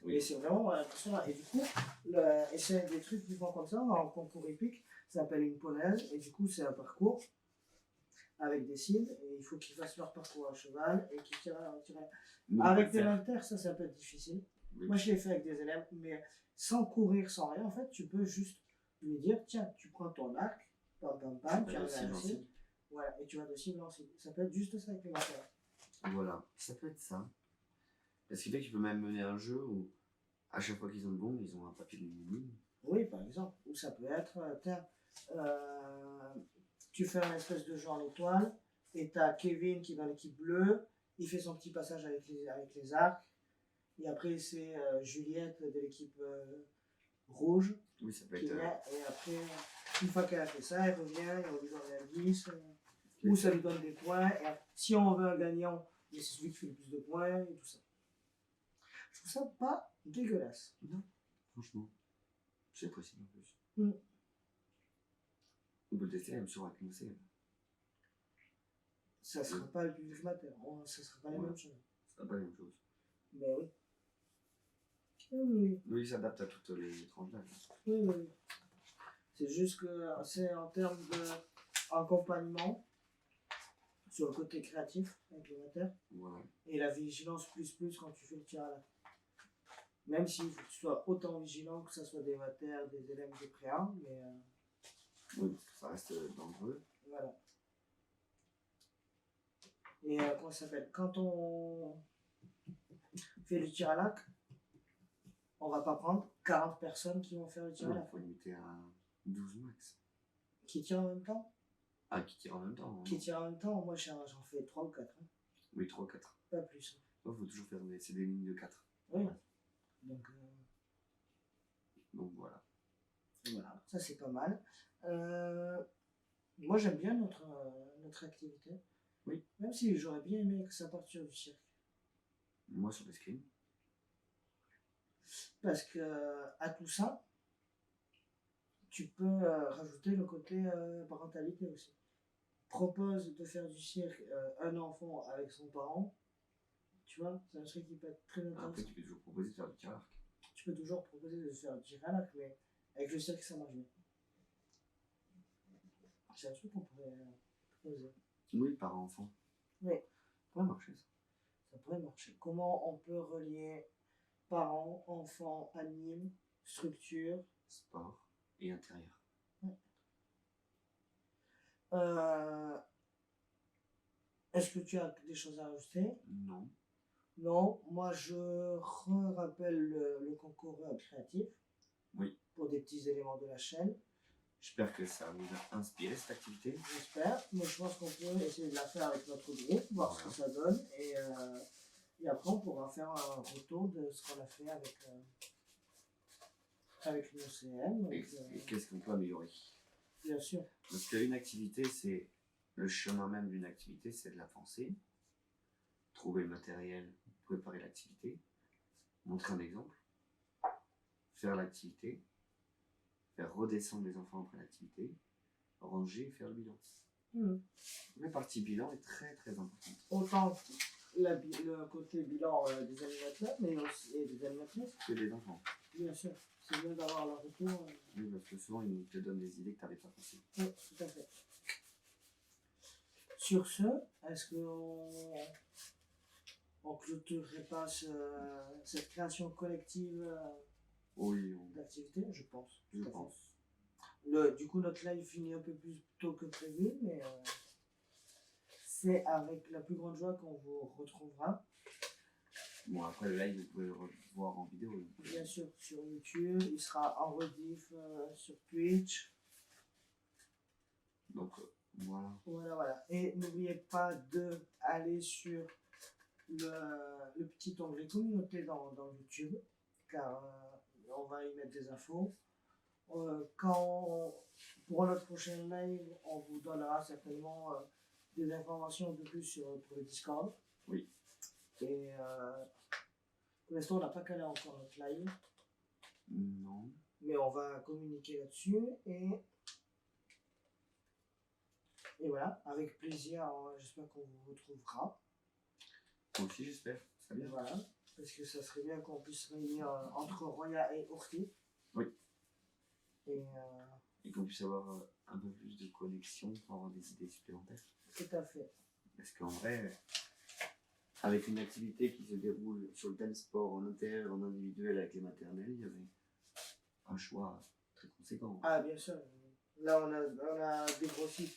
Oui. Et c'est vraiment impressionnant. Et du coup, c'est des trucs qui font comme ça en concours épique. Ça s'appelle une polonaise et du coup, c'est un parcours avec des cibles et il faut qu'ils fassent leur parcours à cheval et qu'ils tirent à l'arc. Avec des haltères, ça peut être difficile. Oui. Moi, je l'ai fait avec des élèves, mais sans courir, sans rien, en fait, tu peux juste lui dire tiens, tu prends ton arc, pam, pam, pam, tu arrives à la cible, voilà, et tu vas de cible en cible. Ça peut être juste ça avec les haltères. Voilà, ça peut être ça. Parce qu'il fait que tu peux même mener un jeu où, à chaque fois qu'ils ont le bon, ils ont un papier de mini. Oui, par exemple. Ou ça peut être, tu fais un espèce de jeu en étoile, et tu as Kevin qui est dans l'équipe bleue, il fait son petit passage avec les arcs. Et après, c'est Juliette de l'équipe rouge. Oui, ça peut être. Et après, une fois qu'elle a fait ça, elle revient et on lui donne un 10. Ou ça lui donne des points. Et si on veut un gagnant, c'est celui qui fait le plus de points et tout ça. Je trouve ça pas dégueulasse. Non, franchement. C'est possible en plus. Mm. On peut le tester même sur avec nous. Ça sera pas le public mater. Ça sera pas la même chose. Ce sera pas la même chose. Mais oui. Oui. Oui, il s'adapte à toutes les tranches d'âge. Oui. C'est juste que c'est en termes d'accompagnement sur le côté créatif avec le mater. Voilà. Et la vigilance plus quand tu fais le tir à l'arc. Même s'il faut que tu sois autant vigilant que ce soit des maters, des élèves de préa, mais oui, ça reste dangereux. voilà. Et comment ça s'appelle? Quand on fait le tir à l'arc, on va pas prendre 40 personnes qui vont faire le tir à l'arc. Il faut limiter à 12 max. Qui tirent en même temps? Ah, qui tirent en même temps. Qui tirent en même temps, moi j'en fais 3 ou 4. Hein. Oui, 3 ou 4. Pas plus. Il faut toujours faire des lignes de 4. Oui. Donc voilà. Voilà, ça c'est pas mal. Moi j'aime bien notre activité. Oui. Même si j'aurais bien aimé que ça parte sur du cirque. Moi sur l'escrime. Parce que à tout ça, tu peux rajouter le côté parentalité aussi. Propose de faire du cirque un enfant avec son parent, tu vois, c'est un truc qui peut être très intéressant. Après, tu peux toujours proposer de faire du tir à l'arc. Tu peux toujours proposer de faire du tir à l'arc, mais avec le cirque, ça marche bien. C'est un truc qu'on pourrait proposer. Oui, par enfant. Oui. Ça pourrait marcher, ça. Ça pourrait marcher. Comment on peut relier parents, enfants, anime, structure, sport et intérieur. Ouais. Est-ce que tu as des choses à ajouter? Non. Non, moi je rappelle le concours créatif. Oui. Pour des petits éléments de la chaîne. J'espère que ça vous a inspiré cette activité. J'espère, mais je pense qu'on peut essayer de la faire avec notre groupe, voir ce que ça donne. Et après, on pourra faire un retour de ce qu'on a fait avec nos CM. Et qu'est-ce qu'on peut améliorer? Bien sûr. Parce qu'une activité, c'est le chemin même d'une activité, c'est de la pensée, trouver le matériel, préparer l'activité, montrer un exemple, faire l'activité, faire redescendre les enfants après l'activité, ranger et faire le bilan. La partie bilan est très très importante. Autant le côté bilan des animateurs, mais aussi des animatrices. Que des enfants. Bien sûr. C'est bien d'avoir leur retour. Oui, parce que souvent ils te donnent des idées que tu n'avais pas pensées. Oui, tout à fait. Sur ce, est-ce qu'on clôturerait pas cette création collective d'activité? Je pense. Je pense. Du coup, notre live finit un peu plus tôt que prévu, mais c'est avec la plus grande joie qu'on vous retrouvera. Bon, après le live, vous pouvez le revoir en vidéo. Bien sûr, sur YouTube, il sera en rediff sur Twitch. Donc, voilà. Voilà. Et n'oubliez pas d'aller sur le petit onglet communauté dans YouTube, car on va y mettre des infos. Pour notre prochain live, on vous donnera certainement des informations un peu plus pour le Discord. Oui. Et pour l'instant, on n'a pas calé encore notre live. Non. Mais on va communiquer là-dessus. Et voilà, avec plaisir, j'espère qu'on vous retrouvera. Moi aussi, j'espère. Ça bien. Voilà, parce que ça serait bien qu'on puisse se réunir entre Roya et Orti. Oui. Et qu'on puisse avoir un peu plus de connexion pour avoir des idées supplémentaires. Tout à fait. Parce qu'en vrai, avec une activité qui se déroule sur le thème sport en intérieur, en individuel avec les maternelles, il y avait un choix très conséquent. Ah, bien sûr. Là, on a dégrossi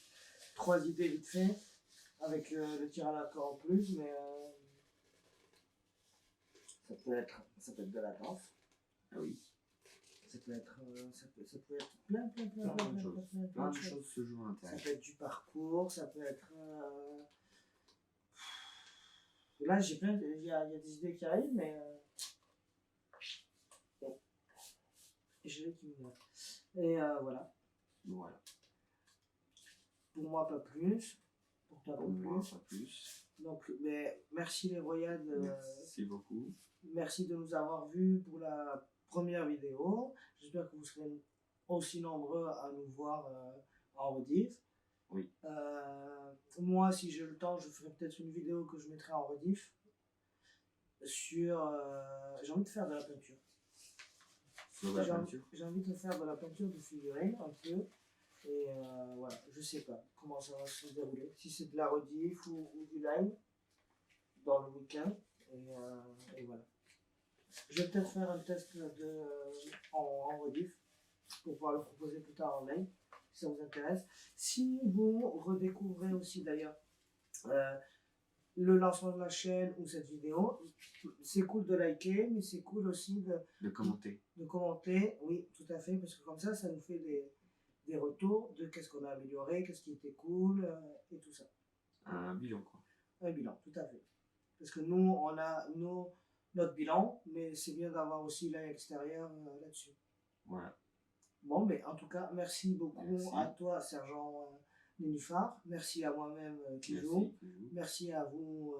3 idées vite fait, avec le tir à l'arc en plus, mais ça peut être de la danse. Ah oui. Ça peut être plein de choses se jouent à l'intérieur. Ça peut être du parcours, ça peut être... Là, il y a des idées qui arrivent, mais... J'ai les qui me notent. Et voilà. Voilà. Pour moi, pas plus. Pas Au non moins, plus. pas plus. Donc, mais merci les Royades. Merci beaucoup. Merci de nous avoir vus pour la première vidéo. J'espère que vous serez aussi nombreux à nous voir en rediff. Oui. Moi, si j'ai le temps, je ferai peut-être une vidéo que je mettrai en rediff sur... j'ai envie de faire de la peinture. Sur la peinture. J'ai envie de faire de la peinture de figurines un peu. Et voilà, je sais pas comment ça va se dérouler. Si c'est de la rediff ou du live dans le week-end. Et voilà. Je vais peut-être faire un test en rediff pour pouvoir le proposer plus tard en live, si ça vous intéresse. Si vous redécouvrez aussi d'ailleurs le lancement de la chaîne ou cette vidéo, c'est cool de liker, mais c'est cool aussi de commenter. De commenter, oui, tout à fait, parce que comme ça nous fait des retours de qu'est-ce qu'on a amélioré, qu'est-ce qui était cool, et tout ça. Un bilan, quoi. Un bilan, tout à fait. Parce que nous, on a notre bilan, mais c'est bien d'avoir aussi l'œil extérieur là-dessus. Voilà. Bon, mais en tout cas, merci beaucoup à toi, Sergent Nénuphar. Merci à moi-même, Kijou. Merci à vous,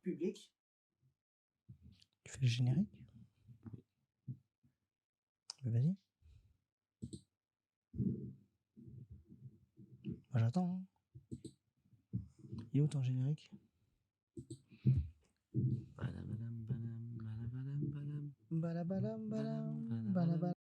public. Tu fais le générique? Vas-y. Moi, j'attends. Il est où ton générique? Balabalam, balam, balabalam, balam. Balabalam, balam, balabalam.